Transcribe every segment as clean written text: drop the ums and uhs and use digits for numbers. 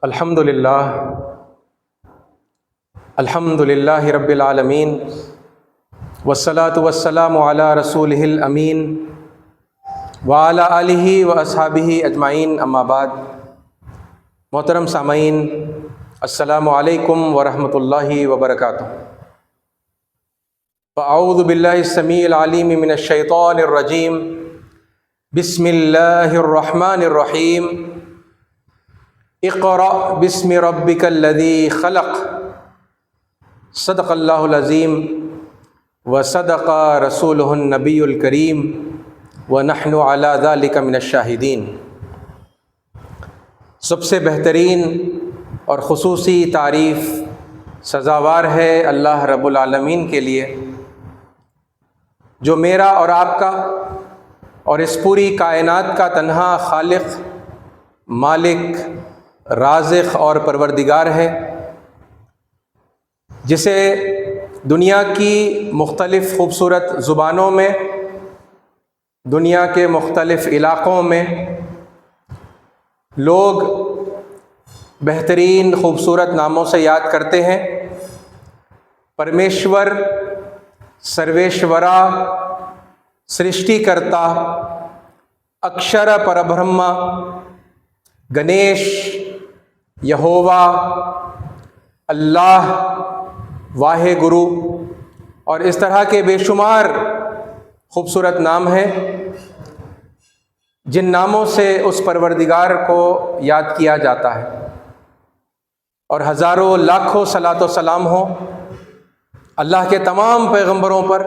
الحمدللہ رب العالمین والصلاة والسلام علی رسولہ الامین وعلی آلہ واصحابہ اجمعین، اما بعد۔ محترم سامعین، السلام علیکم ورحمۃ اللہ وبرکاتہ۔ فاعوذ باللہ السمیع العلیم من الشیطان الرجیم، بسم اللہ الرحمن الرحیم۔ اقرأ بسم ربک الذی خلق، صدق اللہ العظیم وصدق رسولہ النبی الکریم ونحن علی ذلک من الشاہدین۔ سب سے بہترین اور خصوصی تعریف سزاوار ہے اللہ رب العالمین کے لیے، جو میرا اور آپ کا اور اس پوری کائنات کا تنہا خالق، مالک، رازق اور پروردگار ہے، جسے دنیا کی مختلف خوبصورت زبانوں میں، دنیا کے مختلف علاقوں میں لوگ بہترین خوبصورت ناموں سے یاد کرتے ہیں۔ پرمیشور، سرویشورا، سرشٹی کرتا، اکشر پربرہما، گنیش، یہووا، اللہ، واہے گرو اور اس طرح کے بے شمار خوبصورت نام ہیں جن ناموں سے اس پروردگار کو یاد کیا جاتا ہے، اور ہزاروں لاکھوں صلاۃ و سلام ہو اللہ کے تمام پیغمبروں پر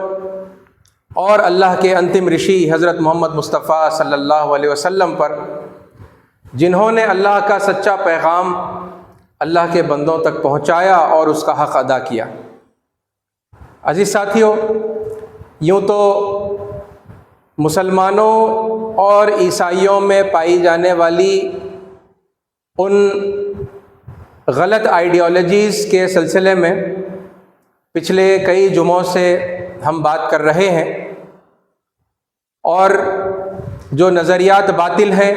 اور اللہ کے انتم رشی حضرت محمد مصطفیٰ صلی اللہ علیہ وسلم پر، جنہوں نے اللہ کا سچا پیغام اللہ کے بندوں تک پہنچایا اور اس کا حق ادا کیا۔ عزیز ساتھیوں، یوں تو مسلمانوں اور عیسائیوں میں پائی جانے والی ان غلط آئیڈیالوجیز کے سلسلے میں پچھلے کئی جمعوں سے ہم بات کر رہے ہیں، اور جو نظریات باطل ہیں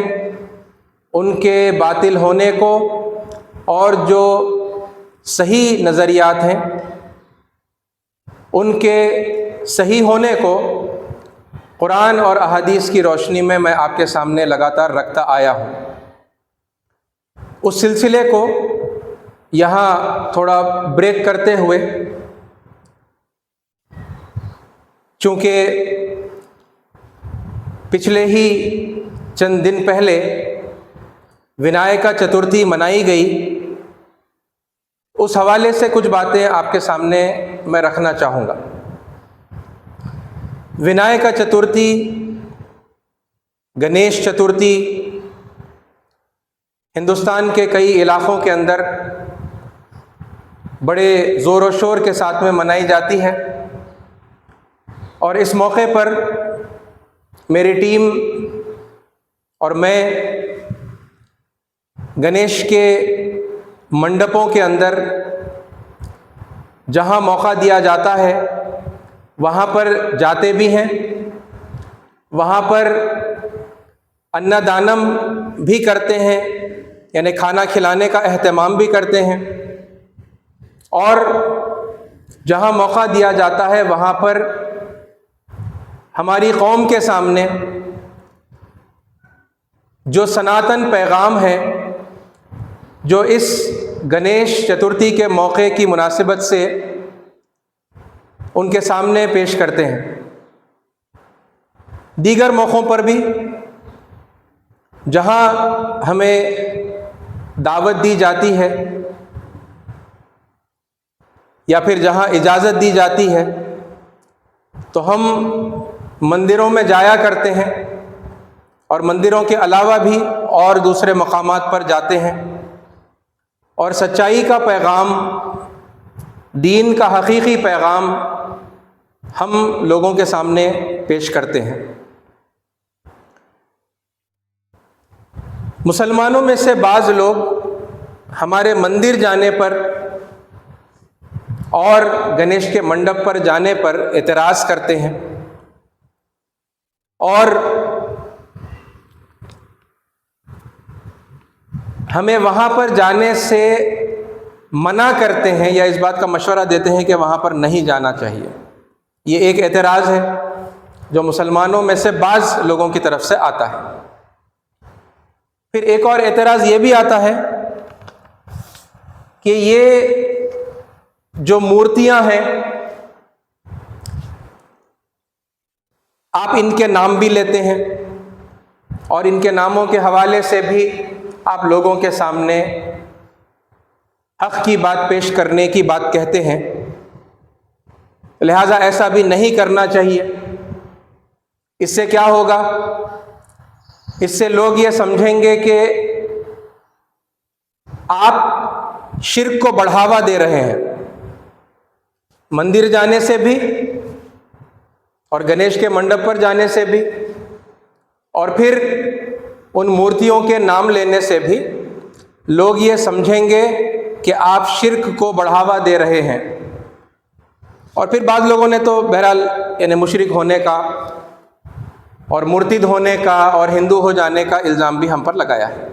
ان کے باطل ہونے کو اور جو صحیح نظریات ہیں ان کے صحیح ہونے کو قرآن اور احادیث کی روشنی میں آپ کے سامنے لگاتار رکھتا آیا ہوں۔ اس سلسلے کو یہاں تھوڑا بریک کرتے ہوئے، چونکہ پچھلے ہی چند دن پہلے ونائکا چترتھی منائی گئی، اس حوالے سے کچھ باتیں آپ کے سامنے میں رکھنا چاہوں گا۔ ونائکا چترتھی، گنیش چترتھی ہندوستان کے کئی علاقوں کے اندر بڑے زور و شور کے ساتھ میں منائی جاتی ہے، اور اس موقع پر میری ٹیم اور میں گنیش کے منڈپوں کے اندر جہاں موقع دیا جاتا ہے وہاں پر جاتے بھی ہیں، وہاں پر انّدانم بھی کرتے ہیں، یعنی کھانا کھلانے کا اہتمام بھی کرتے ہیں، اور جہاں موقع دیا جاتا ہے وہاں پر ہماری قوم کے سامنے جو سناتن پیغام ہے، جو اس گنیش چترتھی کے موقع کی مناسبت سے ان کے سامنے پیش کرتے ہیں۔ دیگر موقعوں پر بھی جہاں ہمیں دعوت دی جاتی ہے یا پھر جہاں اجازت دی جاتی ہے تو ہم مندروں میں جایا کرتے ہیں، اور مندروں کے علاوہ بھی اور دوسرے مقامات پر جاتے ہیں، اور سچائی کا پیغام، دین کا حقیقی پیغام ہم لوگوں کے سامنے پیش کرتے ہیں۔ مسلمانوں میں سے بعض لوگ ہمارے مندر جانے پر اور گنیش کے منڈپ پر جانے پر اعتراض کرتے ہیں، اور ہمیں وہاں پر جانے سے منع کرتے ہیں یا اس بات کا مشورہ دیتے ہیں کہ وہاں پر نہیں جانا چاہیے. یہ ایک اعتراض ہے جو مسلمانوں میں سے بعض لوگوں کی طرف سے آتا ہے. پھر ایک اور اعتراض یہ بھی آتا ہے کہ یہ جو مورتیاں ہیں آپ ان کے نام بھی لیتے ہیں اور ان کے ناموں کے حوالے سے بھی آپ لوگوں کے سامنے حق کی بات پیش کرنے کی بات کہتے ہیں. لہٰذا ایسا بھی نہیں کرنا چاہیے. اس سے کیا ہوگا؟ اس سے لوگ یہ سمجھیں گے کہ آپ شرک کو بڑھاوا دے رہے ہیں. مندر جانے سے بھی اور گنیش کے منڈپ پر جانے سے بھی اور پھر ان مورتیوں کے نام لینے سے بھی لوگ یہ سمجھیں گے کہ آپ شرک کو بڑھاوا دے رہے ہیں. اور پھر بعض لوگوں نے تو بہرحال یعنی مشرک ہونے کا اور مرتد ہونے کا اور ہندو ہو جانے کا الزام بھی ہم پر لگایا ہے.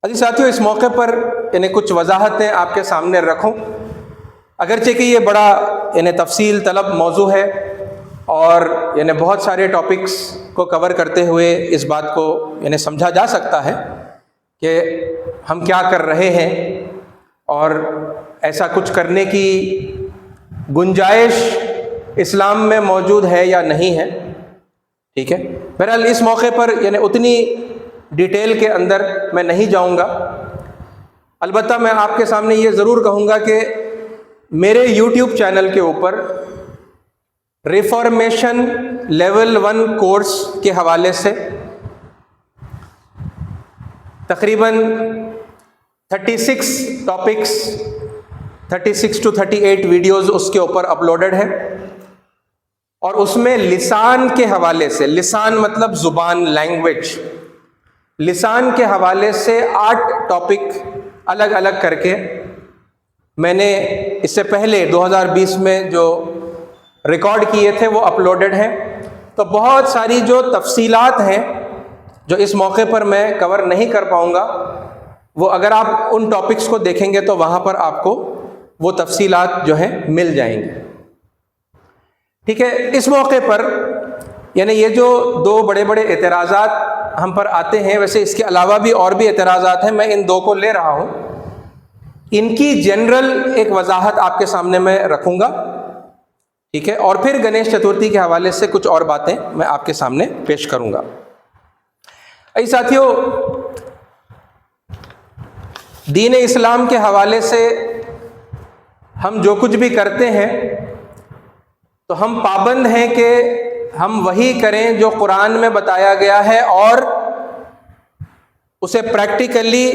عزیز ساتھیوں، اس موقع پر یعنی کچھ وضاحتیں آپ کے سامنے رکھوں، اگرچہ کہ یہ بڑا یعنی تفصیل طلب موضوع ہے اور یعنی بہت سارے ٹاپکس کو کور کرتے ہوئے اس بات کو یعنی سمجھا جا سکتا ہے کہ ہم کیا کر رہے ہیں اور ایسا کچھ کرنے کی گنجائش اسلام میں موجود ہے یا نہیں ہے. ٹھیک ہے، بہرحال اس موقع پر یعنی اتنی ڈیٹیل کے اندر میں نہیں جاؤں گا. البتہ میں آپ کے سامنے یہ ضرور کہوں گا کہ میرے یوٹیوب چینل کے اوپر ریفارمیشن لیول 1 کورس کے حوالے سے تقریباً 36 ٹاپکس 36 to 38 ویڈیوز اس کے اوپر اپلوڈڈ ہیں اور اس میں لسان کے حوالے سے، لسان مطلب زبان، لینگویج، لسان کے حوالے سے 8 ٹاپک الگ الگ کر کے میں نے اس سے پہلے 2020 میں جو ریکارڈ کیے تھے وہ اپلوڈڈ ہیں. تو بہت ساری جو تفصیلات ہیں جو اس موقع پر میں کور نہیں کر پاؤں گا، وہ اگر آپ ان ٹاپکس کو دیکھیں گے تو وہاں پر آپ کو وہ تفصیلات جو ہیں مل جائیں گے. ٹھیک ہے، اس موقع پر یعنی یہ جو 2 بڑے بڑے اعتراضات ہم پر آتے ہیں، ویسے اس کے علاوہ بھی اور بھی اعتراضات ہیں، میں ان 2 کو لے رہا ہوں. ان کی جنرل ایک وضاحت آپ کے سامنے میں رکھوں گا. ٹھیک ہے، اور پھر گنیش چترتھی کے حوالے سے کچھ اور باتیں میں آپ کے سامنے پیش کروں گا. اے ساتھیوں، دین اسلام کے حوالے سے ہم جو کچھ بھی کرتے ہیں تو ہم پابند ہیں کہ ہم وہی کریں جو قرآن میں بتایا گیا ہے اور اسے پریکٹیکلی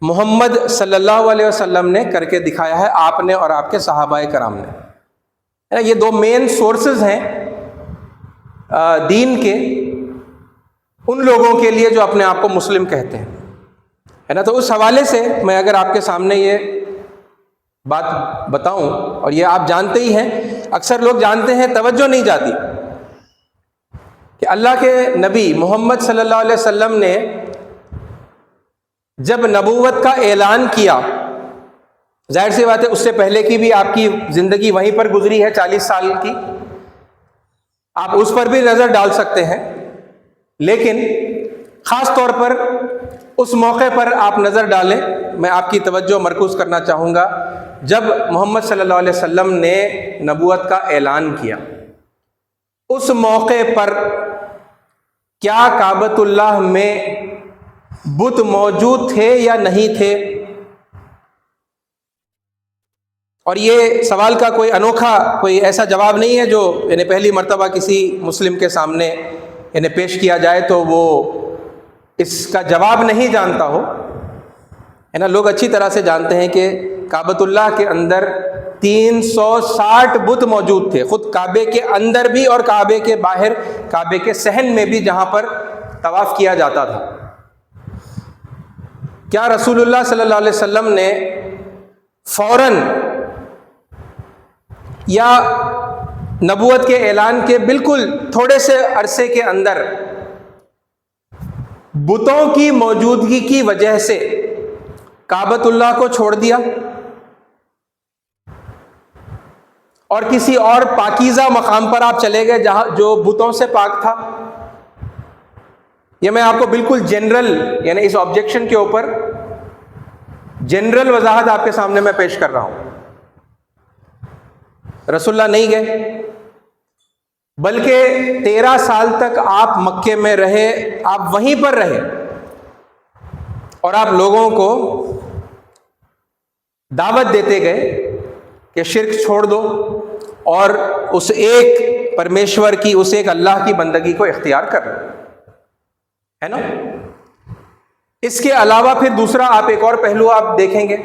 محمد صلی اللہ علیہ وسلم نے کر کے دکھایا ہے، آپ نے اور آپ کے صحابہ کرام نے. یہ 2 مین سورسز ہیں دین کے ان لوگوں کے لیے جو اپنے آپ کو مسلم کہتے ہیں، ہے نا. تو اس حوالے سے میں اگر آپ کے سامنے یہ بات بتاؤں، اور یہ آپ جانتے ہی ہیں، اکثر لوگ جانتے ہیں، توجہ نہیں جاتی کہ اللہ کے نبی محمد صلی اللہ علیہ وسلم نے جب نبوت کا اعلان کیا، ظاہر سی بات ہے اس سے پہلے کی بھی آپ کی زندگی وہیں پر گزری ہے 40 سال کی، آپ اس پر بھی نظر ڈال سکتے ہیں، لیکن خاص طور پر اس موقع پر آپ نظر ڈالیں. میں آپ کی توجہ مرکوز کرنا چاہوں گا جب محمد صلی اللہ علیہ وسلم نے نبوت کا اعلان کیا. اس موقع پر کیا کعبۃ اللہ میں بت موجود تھے یا نہیں تھے؟ اور یہ سوال کا کوئی انوکھا کوئی ایسا جواب نہیں ہے جو یعنی پہلی مرتبہ کسی مسلم کے سامنے یعنی پیش کیا جائے تو وہ اس کا جواب نہیں جانتا ہو، ہے نا. لوگ اچھی طرح سے جانتے ہیں کہ کعبۃ اللہ کے اندر 360 بت موجود تھے، خود کعبے کے اندر بھی اور کعبے کے باہر، کعبے کے صحن میں بھی جہاں پر طواف کیا جاتا تھا. کیا رسول اللہ صلی اللہ علیہ وسلم نے فوراً یا نبوت کے اعلان کے بالکل تھوڑے سے عرصے کے اندر بتوں کی موجودگی کی وجہ سے کعبۃ اللہ کو چھوڑ دیا اور کسی اور پاکیزہ مقام پر آپ چلے گئے جہاں جو بتوں سے پاک تھا؟ یہ میں آپ کو بالکل جنرل، یعنی اس آبجیکشن کے اوپر جنرل وضاحت آپ کے سامنے میں پیش کر رہا ہوں۔ رسول اللہ نہیں گئے، بلکہ 13 سال تک آپ مکے میں رہے، آپ وہیں پر رہے اور آپ لوگوں کو دعوت دیتے گئے کہ شرک چھوڑ دو اور اس ایک پرمیشور کی، اس ایک اللہ کی بندگی کو اختیار کر لو، ہے نا؟ اس کے علاوہ پھر دوسرا آپ ایک اور پہلو آپ دیکھیں گے،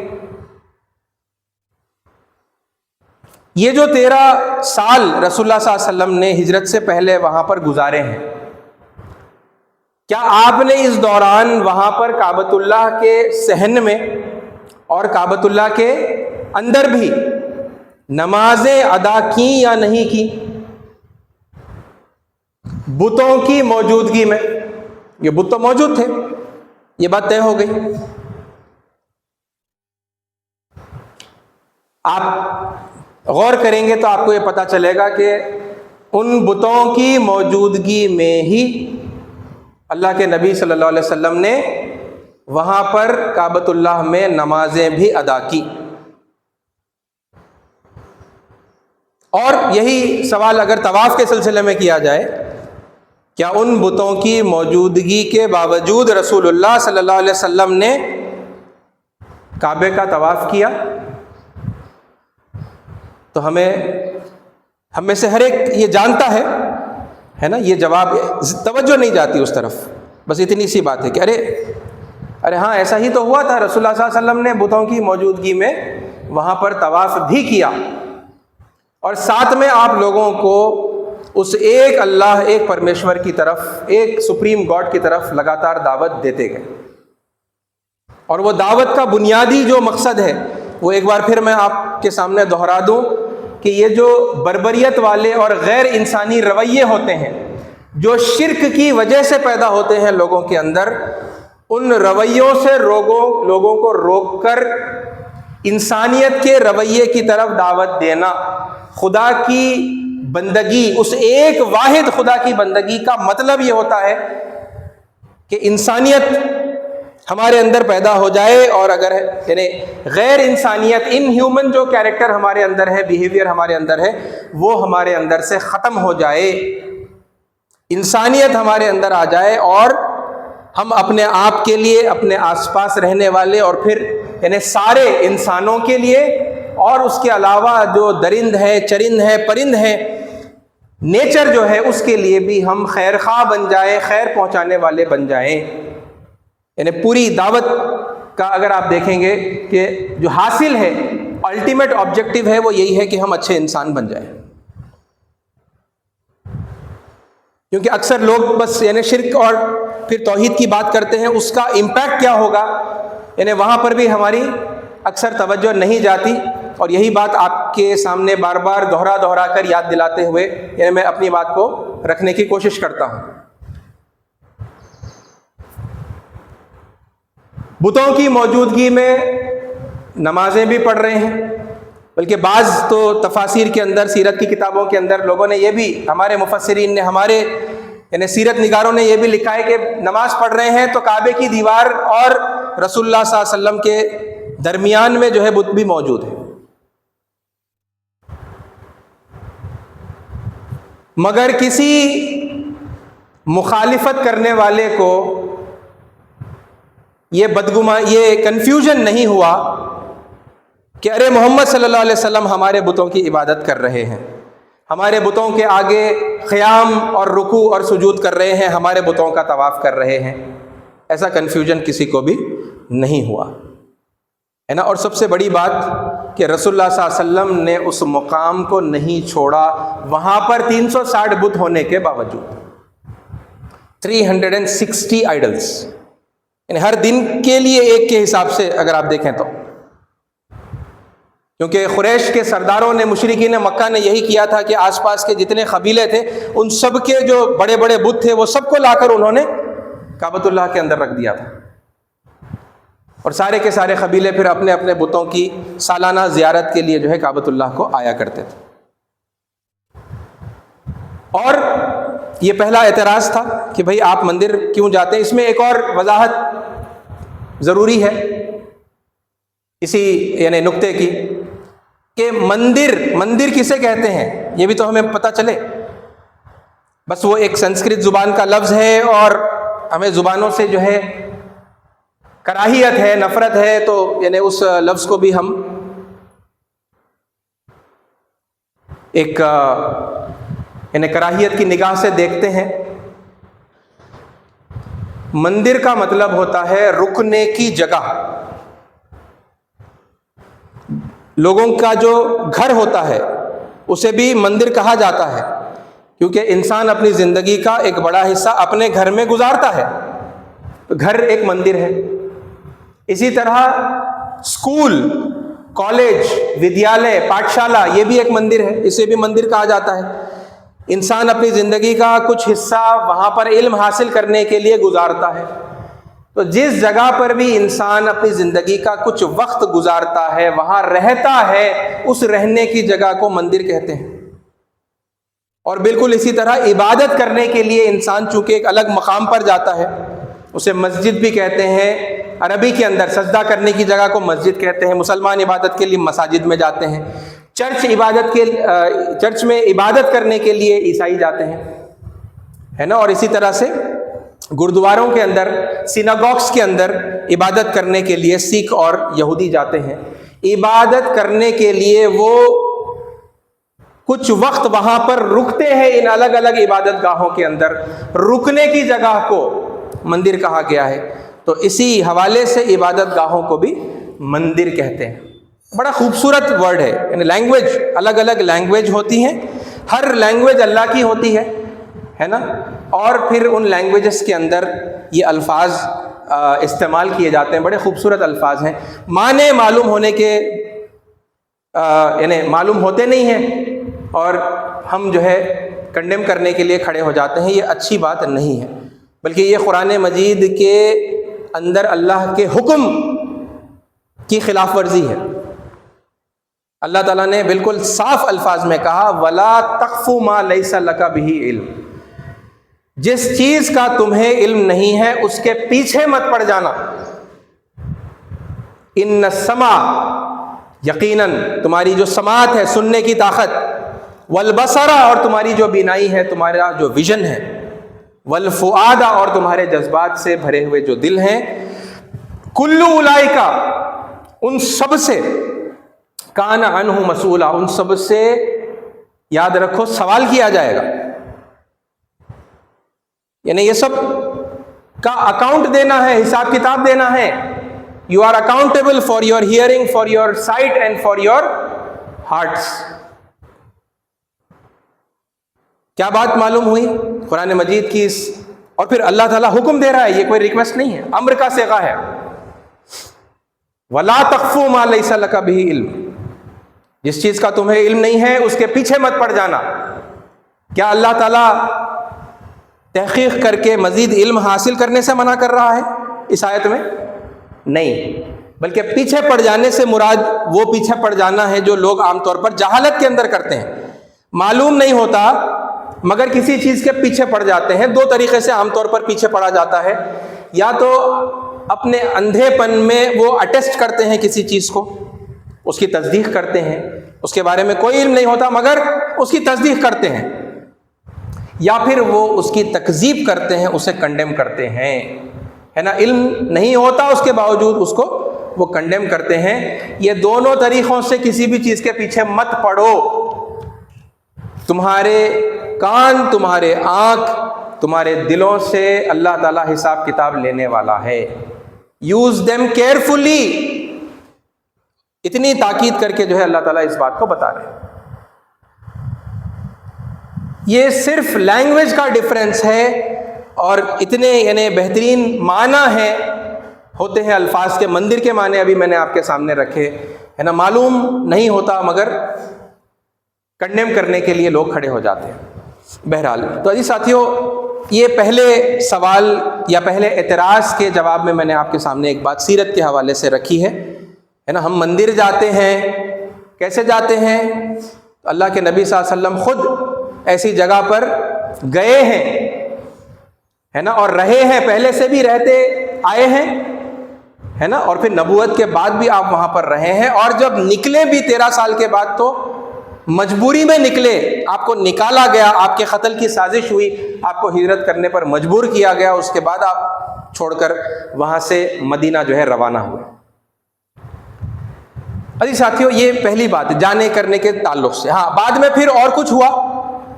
یہ جو 13 سال رسول اللہ صلی اللہ علیہ وسلم نے ہجرت سے پہلے وہاں پر گزارے ہیں، کیا آپ نے اس دوران وہاں پر کعبۃ اللہ کے صحن میں اور کعبۃ اللہ کے اندر بھی نمازیں ادا کی یا نہیں کی؟ بتوں کی موجودگی میں، یہ بت تو موجود تھے، یہ بات طے ہو گئی۔ آپ غور کریں گے تو آپ کو یہ پتہ چلے گا کہ ان بتوں کی موجودگی میں ہی اللہ کے نبی صلی اللہ علیہ وسلم نے وہاں پر کعبۃ اللہ میں نمازیں بھی ادا کی۔ اور یہی سوال اگر طواف کے سلسلے میں کیا جائے، کیا ان بتوں کی موجودگی کے باوجود رسول اللہ صلی اللہ علیہ وسلم نے کعبے کا طواف کیا؟ تو ہم میں سے ہر ایک یہ جانتا ہے نا، یہ جواب توجہ نہیں جاتی اس طرف، بس اتنی سی بات ہے کہ ارے ہاں ایسا ہی تو ہوا تھا، رسول اللہ صلی اللہ علیہ وسلم نے بتوں کی موجودگی میں وہاں پر طواف بھی کیا اور ساتھ میں آپ لوگوں کو اس ایک اللہ، ایک پرمیشور کی طرف، ایک سپریم گاڈ کی طرف لگاتار دعوت دیتے گئے۔ اور وہ دعوت کا بنیادی جو مقصد ہے وہ ایک بار پھر میں آپ کے سامنے دہرا دوں کہ یہ جو بربریت والے اور غیر انسانی رویے ہوتے ہیں جو شرک کی وجہ سے پیدا ہوتے ہیں لوگوں کے اندر، ان رویوں سے لوگوں کو روک کر انسانیت کے رویے کی طرف دعوت دینا، خدا کی بندگی، اس ایک واحد خدا کی بندگی کا مطلب یہ ہوتا ہے کہ انسانیت ہمارے اندر پیدا ہو جائے، اور اگر یعنی غیر انسانیت، ان ہیومن جو کیریکٹر ہمارے اندر ہے، بیہیویئر ہمارے اندر ہے، وہ ہمارے اندر سے ختم ہو جائے، انسانیت ہمارے اندر آ جائے اور ہم اپنے آپ کے لیے، اپنے آس پاس رہنے والے اور پھر یعنی سارے انسانوں کے لیے اور اس کے علاوہ جو درند ہے، چرند ہے، پرند ہے، نیچر جو ہے اس کے لیے بھی ہم خیر خواہ بن جائیں، خیر پہنچانے والے بن جائیں۔ یعنی پوری دعوت کا اگر آپ دیکھیں گے کہ جو حاصل ہے، الٹیمیٹ آبجیکٹو ہے، وہ یہی ہے کہ ہم اچھے انسان بن جائیں۔ کیونکہ اکثر لوگ بس یعنی شرک اور پھر توحید کی بات کرتے ہیں، اس کا امپیکٹ کیا ہوگا، یعنی وہاں پر بھی ہماری اکثر توجہ نہیں جاتی، اور یہی بات آپ کے سامنے بار بار دہرا کر یاد دلاتے ہوئے یعنی میں اپنی بات کو رکھنے کی کوشش کرتا ہوں۔ بتوں کی موجودگی میں نمازیں بھی پڑھ رہے ہیں، بلکہ بعض تو تفاسیر کے اندر، سیرت کی کتابوں کے اندر لوگوں نے یہ بھی، ہمارے مفسرین نے، ہمارے یعنی سیرت نگاروں نے یہ بھی لکھا ہے کہ نماز پڑھ رہے ہیں تو کعبے کی دیوار اور رسول اللہ صلی اللہ علیہ وسلم کے درمیان میں جو ہے بت بھی موجود ہے۔ مگر کسی مخالفت کرنے والے کو یہ کنفیوژن نہیں ہوا کہ ارے محمد صلی اللہ علیہ وسلم ہمارے بتوں کی عبادت کر رہے ہیں، ہمارے بتوں کے آگے قیام اور رکوع اور سجود کر رہے ہیں، ہمارے بتوں کا طواف کر رہے ہیں، ایسا کنفیوژن کسی کو بھی نہیں ہوا، ہے نا۔ اور سب سے بڑی بات کہ رسول اللہ صلی اللہ علیہ وسلم نے اس مقام کو نہیں چھوڑا، وہاں پر 360 بت ہونے کے باوجود 360 آئیڈلز، یعنی ہر دن کے لیے ایک کے حساب سے اگر آپ دیکھیں تو، کیونکہ قریش کے سرداروں نے، مشرکین مکہ نے یہی کیا تھا کہ آس پاس کے جتنے قبیلے تھے ان سب کے جو بڑے بڑے بت تھے وہ سب کو لا کر انہوں نے کعبۃ اللہ کے اندر رکھ دیا تھا، اور سارے کے سارے قبیلے پھر اپنے اپنے بتوں کی سالانہ زیارت کے لیے جو ہے کعبۃ اللہ کو آیا کرتے تھے۔ اور یہ پہلا اعتراض تھا کہ بھئی آپ مندر کیوں جاتے ہیں۔ اس میں ایک اور وضاحت ضروری ہے اسی یعنی نقطے کی کہ مندر کسے کہتے ہیں یہ بھی تو ہمیں پتہ چلے۔ بس وہ ایک سنسکرت زبان کا لفظ ہے اور ہمیں زبانوں سے جو ہے کراہیت ہے، نفرت ہے، تو یعنی اس لفظ کو بھی ہم ایک یعنی کراہیت کی نگاہ سے دیکھتے ہیں۔ مندر کا مطلب ہوتا ہے رکنے کی جگہ۔ لوگوں کا جو گھر ہوتا ہے اسے بھی مندر کہا جاتا ہے، کیونکہ انسان اپنی زندگی کا ایک بڑا حصہ اپنے گھر میں گزارتا ہے، تو گھر ایک مندر ہے۔ اسی طرح اسکول، کالج، ودیالے، پاٹھشالہ یہ بھی ایک مندر ہے، اسے بھی مندر کہا جاتا ہے۔ انسان اپنی زندگی کا کچھ حصہ وہاں پر علم حاصل کرنے کے لیے گزارتا ہے، تو جس جگہ پر بھی انسان اپنی زندگی کا کچھ وقت گزارتا ہے، وہاں رہتا ہے، اس رہنے کی جگہ کو مندر کہتے ہیں۔ اور بالکل اسی طرح عبادت کرنے کے لیے انسان چونکہ ایک الگ مقام پر جاتا ہے، اسے مسجد بھی کہتے ہیں۔ عربی کے اندر سجدہ کرنے کی جگہ کو مسجد کہتے ہیں۔ مسلمان عبادت کے لیے مساجد میں جاتے ہیں، چرچ میں عبادت کرنے کے لیے عیسائی جاتے ہیں، ہے نا۔ اور اسی طرح سے گردواروں کے اندر، سیناگوگس کے اندر عبادت کرنے کے لیے سکھ اور یہودی جاتے ہیں۔ عبادت کرنے کے لیے وہ کچھ وقت وہاں پر رکتے ہیں، ان الگ الگ عبادت گاہوں کے اندر رکنے کی جگہ کو مندر کہا گیا ہے۔ تو اسی حوالے سے عبادت گاہوں کو بھی مندر کہتے ہیں۔ بڑا خوبصورت ورڈ ہے، یعنی لینگویج، الگ الگ لینگویج ہوتی ہیں، ہر لینگویج اللہ کی ہوتی ہے نا، اور پھر ان لینگویجز کے اندر یہ الفاظ استعمال کیے جاتے ہیں، بڑے خوبصورت الفاظ ہیں، معنی معلوم ہونے کے یعنی معلوم ہوتے نہیں ہیں، اور ہم جو ہے کنڈیم کرنے کے لیے کھڑے ہو جاتے ہیں۔ یہ اچھی بات نہیں ہے، بلکہ یہ قرآن مجید کے اندر اللہ کے حکم کی خلاف ورزی ہے۔ اللہ تعالیٰ نے بالکل صاف الفاظ میں کہا وَلَا تَقْفُ مَا لَيْسَ لَكَ بِهِ عِلْمٌ، جس چیز کا تمہیں علم نہیں ہے اس کے پیچھے مت پڑ جانا۔ إِنَّ السَّمْعَ، یقیناً تمہاری جو سماعت ہے، سننے کی طاقت، وَالْبَصَرَ، اور تمہاری جو بینائی ہے، تمہارا جو ویژن ہے، وَالْفُؤَادَ، اور تمہارے جذبات سے بھرے ہوئے جو دل ہیں، كُلُّ أُولَئِكَ، ان سب سے، کان عنہ مسئولا، ان سب سے یاد رکھو سوال کیا جائے گا، یعنی یہ سب کا اکاؤنٹ دینا ہے، حساب کتاب دینا ہے۔ You are accountable for your hearing, for your sight and for your hearts. کیا بات معلوم ہوئی قرآن مجید کی اور پھر اللہ تعالیٰ حکم دے رہا ہے، یہ کوئی ریکویسٹ نہیں ہے، امر کا صیغہ ہے۔ وَلَا تَقْفُ مَا لَيْسَ لَكَ بِهِ عِلْمٌ، جس چیز کا تمہیں علم نہیں ہے اس کے پیچھے مت پڑ جانا۔ کیا اللہ تعالیٰ تحقیق کر کے مزید علم حاصل کرنے سے منع کر رہا ہے اس آیت میں؟ نہیں، بلکہ پیچھے پڑ جانے سے مراد وہ پیچھے پڑ جانا ہے جو لوگ عام طور پر جہالت کے اندر کرتے ہیں، معلوم نہیں ہوتا مگر کسی چیز کے پیچھے پڑ جاتے ہیں۔ دو طریقے سے عام طور پر پیچھے پڑا جاتا ہے، یا تو اپنے اندھے پن میں وہ اٹیسٹ کرتے ہیں کسی چیز کو، اس کی تصدیق کرتے ہیں، اس کے بارے میں کوئی علم نہیں ہوتا مگر اس کی تصدیق کرتے ہیں، یا پھر وہ اس کی تکذیب کرتے ہیں، اسے کنڈیم کرتے ہیں، ہے نا۔ علم نہیں ہوتا اس کے باوجود اس کو وہ کنڈیم کرتے ہیں۔ یہ دونوں طریقوں سے کسی بھی چیز کے پیچھے مت پڑو۔ تمہارے کان، تمہارے آنکھ، تمہارے دلوں سے اللہ تعالیٰ حساب کتاب لینے والا ہے۔ یوز دیم کیئرفلی، اتنی تاکید کر کے جو ہے اللہ تعالیٰ اس بات کو بتا رہے ہیں۔ یہ صرف لینگویج کا ڈفرینس ہے، اور اتنے یعنی بہترین معنی ہیں ہوتے ہیں الفاظ کے۔ مندر کے معنی ابھی میں نے آپ کے سامنے رکھے، ہے نا، معلوم نہیں ہوتا مگر کنڈیم کرنے کے لیے لوگ کھڑے ہو جاتے ہیں۔ بہرحال تو عزیز ساتھیوں، یہ پہلے سوال یا پہلے اعتراض کے جواب میں نے آپ کے سامنے ایک بات سیرت کے حوالے سے رکھی ہے نا۔ ہم مندر جاتے ہیں، کیسے جاتے ہیں؟ اللہ کے نبی صلی اللہ علیہ وسلم خود ایسی جگہ پر گئے ہیں، ہے نا، اور رہے ہیں، پہلے سے بھی رہتے آئے ہیں، ہے نا، اور پھر نبوت کے بعد بھی آپ وہاں پر رہے ہیں، اور جب نکلے بھی 13 سال کے بعد تو مجبوری میں نکلے، آپ کو نکالا گیا، آپ کے قتل کی سازش ہوئی، آپ کو ہجرت کرنے پر مجبور کیا گیا، اس کے بعد آپ چھوڑ کر وہاں سے مدینہ جو ہے روانہ ہوئے۔ عزیز ساتھیوں، یہ پہلی بات جانے کرنے کے تعلق سے۔ ہاں، بعد میں پھر اور کچھ ہوا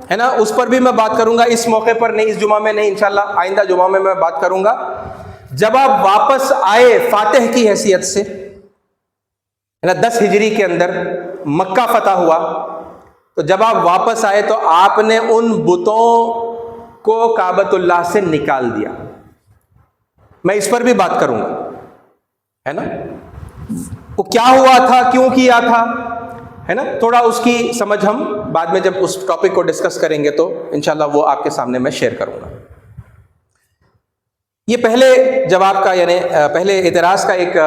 ہے نا، اس پر بھی میں بات کروں گا، اس موقع پر نہیں، اس جمعہ میں نہیں، انشاءاللہ آئندہ جمعہ میں بات کروں گا۔ جب آپ واپس آئے فاتح کی حیثیت سے، 10 ہجری کے اندر مکہ فتح ہوا، تو جب آپ واپس آئے تو آپ نے ان بتوں کو کعبۃ اللہ سے نکال دیا۔ میں اس پر بھی بات کروں گا، ہے نا، وہ کیا ہوا تھا، کیوں کیا تھا، ہے نا، تھوڑا اس کی سمجھ ہم بعد میں جب اس ٹاپک کو ڈسکس کریں گے تو انشاءاللہ وہ آپ کے سامنے میں شیئر کروں گا۔ یہ پہلے جواب کا، یعنی پہلے اعتراض کا ایک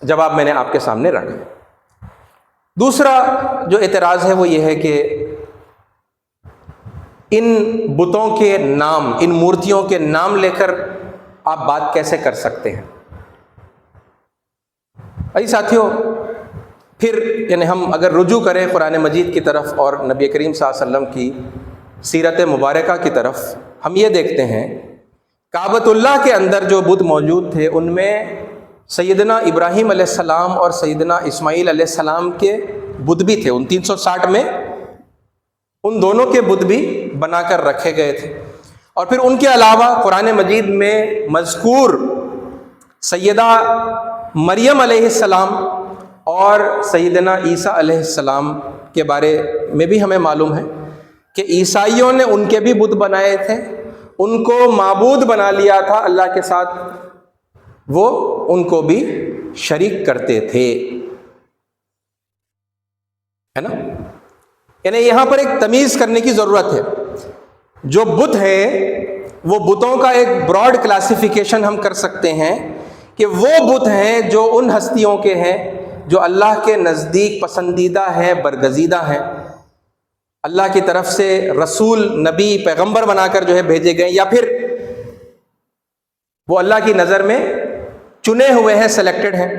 جواب میں نے آپ کے سامنے رکھا۔ دوسرا جو اعتراض ہے وہ یہ ہے کہ ان بتوں کے نام، ان مورتیوں کے نام لے کر آپ بات کیسے کر سکتے ہیں؟ بھائی ساتھیوں، پھر یعنی ہم اگر رجوع کریں قرآن مجید کی طرف اور نبی کریم صلی اللہ علیہ وسلم کی سیرت مبارکہ کی طرف، ہم یہ دیکھتے ہیں کعبۃ اللہ کے اندر جو بت موجود تھے ان میں سیدنا ابراہیم علیہ السلام اور سیدنا اسماعیل علیہ السلام کے بت بھی تھے، ان 360 میں ان دونوں کے بت بھی بنا کر رکھے گئے تھے۔ اور پھر ان کے علاوہ قرآن مجید میں مذکور سیدہ مریم علیہ السلام اور سیدنا عیسیٰ علیہ السلام کے بارے میں بھی ہمیں معلوم ہے کہ عیسائیوں نے ان کے بھی بت بنائے تھے، ان کو معبود بنا لیا تھا اللہ کے ساتھ، وہ ان کو بھی شریک کرتے تھے، ہے نا۔ یعنی یہاں پر ایک تمیز کرنے کی ضرورت ہے۔ جو بت ہے وہ بتوں کا ایک براڈ کلاسیفیکیشن ہم کر سکتے ہیں کہ وہ بت ہیں جو ان ہستیوں کے ہیں جو اللہ کے نزدیک پسندیدہ ہیں، برگزیدہ ہیں، اللہ کی طرف سے رسول، نبی، پیغمبر بنا کر جو ہے بھیجے گئے، یا پھر وہ اللہ کی نظر میں چنے ہوئے ہیں، سلیکٹڈ ہیں۔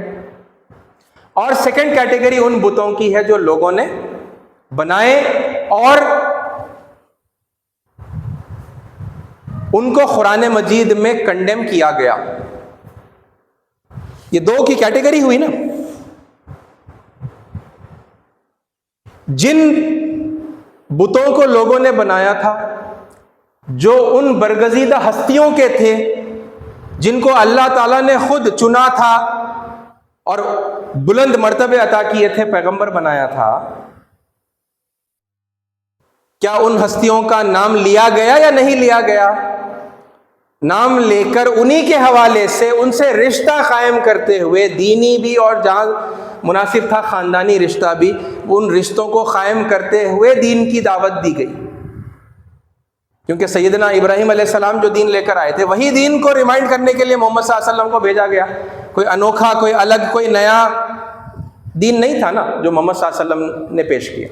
اور سیکنڈ کیٹیگری ان بتوں کی ہے جو لوگوں نے بنائے اور ان کو قرآن مجید میں کنڈیم کیا گیا۔ یہ دو کی کیٹیگری ہوئی نا۔ جن بتوں کو لوگوں نے بنایا تھا جو ان برگزیدہ ہستیوں کے تھے جن کو اللہ تعالیٰ نے خود چنا تھا اور بلند مرتبے عطا کیے تھے، پیغمبر بنایا تھا، کیا ان ہستیوں کا نام لیا گیا یا نہیں لیا گیا؟ نام لے کر انہی کے حوالے سے ان سے رشتہ قائم کرتے ہوئے، دینی بھی اور جہاں مناسب تھا خاندانی رشتہ بھی، ان رشتوں کو قائم کرتے ہوئے دین کی دعوت دی گئی۔ کیونکہ سیدنا ابراہیم علیہ السلام جو دین لے کر آئے تھے وہی دین کو ریمائنڈ کرنے کے لیے محمد صلی اللہ علیہ وسلم کو بھیجا گیا۔ کوئی انوکھا، کوئی الگ، کوئی نیا دین نہیں تھا نا جو محمد صلی اللہ علیہ وسلم نے پیش کیا۔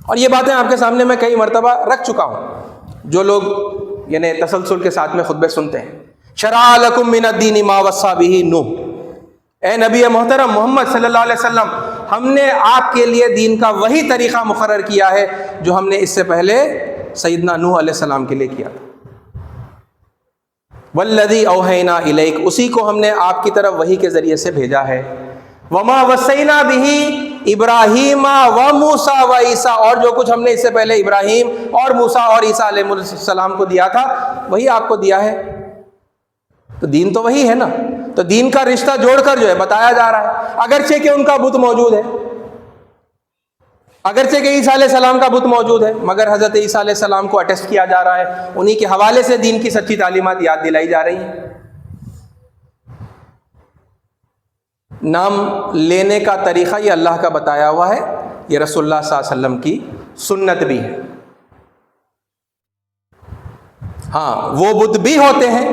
اور یہ باتیں آپ کے سامنے میں کئی مرتبہ رکھ چکا ہوں، جو لوگ یعنی تسلسل کے ساتھ میں خطبے سنتے ہیں۔ شرع لکم من الدین ما وصی بہ نوح، اے نبی محترم محمد صلی اللہ علیہ وسلم، ہم نے آپ کے لیے دین کا وہی طریقہ مقرر کیا ہے جو ہم نے اس سے پہلے سیدنا نوح علیہ السلام کے لیے کیا تھا۔ والذی اوحینا الیک، اسی کو ہم نے آپ کی طرف وحی کے ذریعے سے بھیجا ہے۔ وما وصینا بہ ابراہیم و موسیٰ و عیسیٰ، اور جو کچھ ہم نے اس سے پہلے ابراہیم اور موسیٰ اور عیسیٰ علیہ السلام کو دیا تھا وہی آپ کو دیا ہے۔ تو دین تو وہی ہے نا، تو دین کا رشتہ جوڑ کر جو ہے بتایا جا رہا ہے، اگرچہ کہ ان کا بت موجود ہے، اگرچہ کہ عیسیٰ علیہ السلام کا بت موجود ہے، مگر حضرت عیسیٰ علیہ السلام کو اٹیسٹ کیا جا رہا ہے، انہی کے حوالے سے دین کی سچی تعلیمات یاد دلائی جا رہی ہیں۔ نام لینے کا طریقہ یہ اللہ کا بتایا ہوا ہے، یہ رسول اللہ صلی اللہ علیہ وسلم کی سنت بھی ہے۔ ہاں وہ بت بھی ہوتے ہیں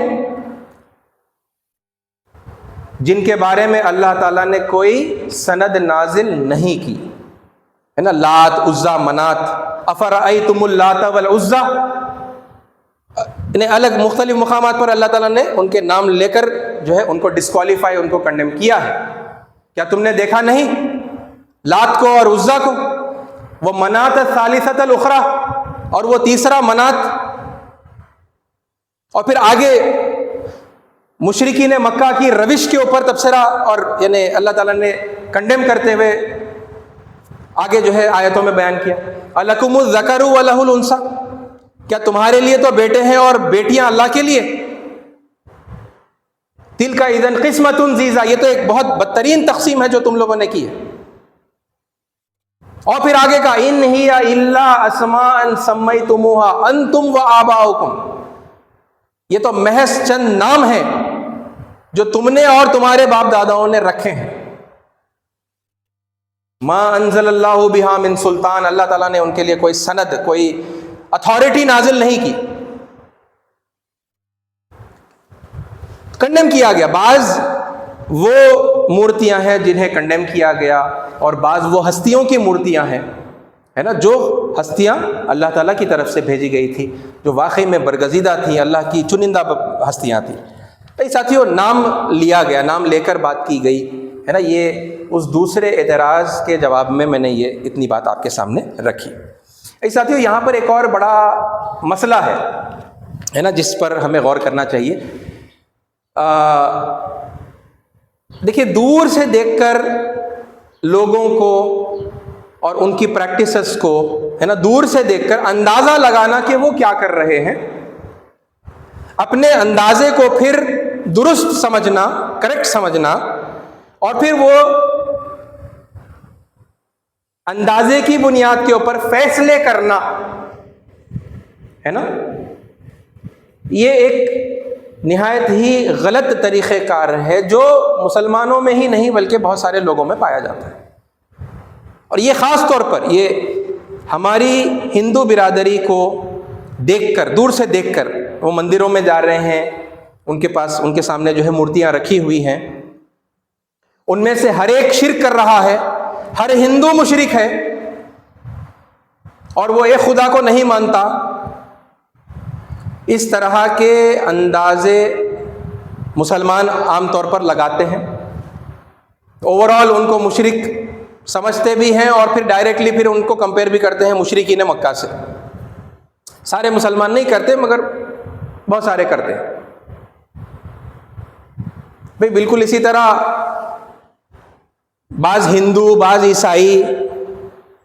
جن کے بارے میں اللہ تعالیٰ نے کوئی سند نازل نہیں کی ہے نا، لات، عزا، منات، افرأیتم اللات والعزا، انہیں الگ مختلف مقامات پر اللہ تعالیٰ نے ان کے نام لے کر جو ہے ان کو ڈسکوالیفائی، ان کو کنڈیم کیا ہے. کیا تم نے دیکھا نہیں لات کو اور عزا کو؟ وہ منات الثالثۃ الاخری، اور وہ تیسرا منات. اور پھر آگے مشرکین مکہ کی روش کے اوپر تبصرہ اور یعنی اللہ تعالیٰ نے کنڈیم کرتے ہوئے آگے جو ہے آیتوں میں بیان کیا. الکم الذکر ولہ الانثی، کیا تمہارے لیے تو بیٹے ہیں اور بیٹیاں اللہ کے لیے؟ تلک اذا قسمۃ ضیزیٰ، یہ تو ایک بہت بدترین تقسیم ہے جو تم لوگوں نے کی ہے. اور پھر آگے کا ان ہی الا اسماء سمیتموها انتم وآباؤکم، یہ تو محض چند نام ہیں جو تم نے اور تمہارے باپ داداؤں نے رکھے ہیں. ما انزل اللہ بہا من سلطان، اللہ تعالیٰ نے ان کے لیے کوئی سند، کوئی اتھارٹی نازل نہیں کی. کنڈیم کیا گیا. بعض وہ مورتیاں ہیں جنہیں کنڈیم کیا گیا، اور بعض وہ ہستیوں کی مورتیاں ہیں ہے نا، جو ہستیاں اللہ تعالیٰ کی طرف سے بھیجی گئی تھی، جو واقعی میں برگزیدہ تھیں، اللہ کی چنندہ ہستیاں تھیں. ساتھیوں، نام لیا گیا، نام لے کر بات کی گئی ہے نا. یہ اس دوسرے اعتراض کے جواب میں نے یہ اتنی بات آپ کے سامنے رکھی. ساتھیوں، یہاں پر ایک اور بڑا مسئلہ ہے نا جس پر ہمیں غور کرنا چاہیے. دیکھیے، دور سے دیکھ کر لوگوں کو اور ان کی پریکٹسز کو ہے نا، دور سے دیکھ کر اندازہ لگانا کہ وہ کیا کر رہے ہیں، اپنے اندازے کو پھر درست سمجھنا، کریکٹ سمجھنا، اور پھر وہ اندازے کی بنیاد کے اوپر فیصلے کرنا ہے نا، یہ ایک نہایت ہی غلط طریقہ کار ہے جو مسلمانوں میں ہی نہیں بلکہ بہت سارے لوگوں میں پایا جاتا ہے. اور یہ خاص طور پر یہ ہماری ہندو برادری کو دیکھ کر، دور سے دیکھ کر، وہ مندروں میں جا رہے ہیں، ان کے پاس، ان کے سامنے جو ہے مورتیاں رکھی ہوئی ہیں، ان میں سے ہر ایک شرک کر رہا ہے، ہر ہندو مشرک ہے اور وہ ایک خدا کو نہیں مانتا. اس طرح کے اندازے مسلمان عام طور پر لگاتے ہیں. اوورال ان کو مشرک سمجھتے بھی ہیں، اور پھر ڈائریکٹلی پھر ان کو کمپیئر بھی کرتے ہیں مشرکین مکہ سے. سارے مسلمان نہیں کرتے مگر بہت سارے کرتے ہیں. بھئی بالکل اسی طرح بعض ہندو، بعض عیسائی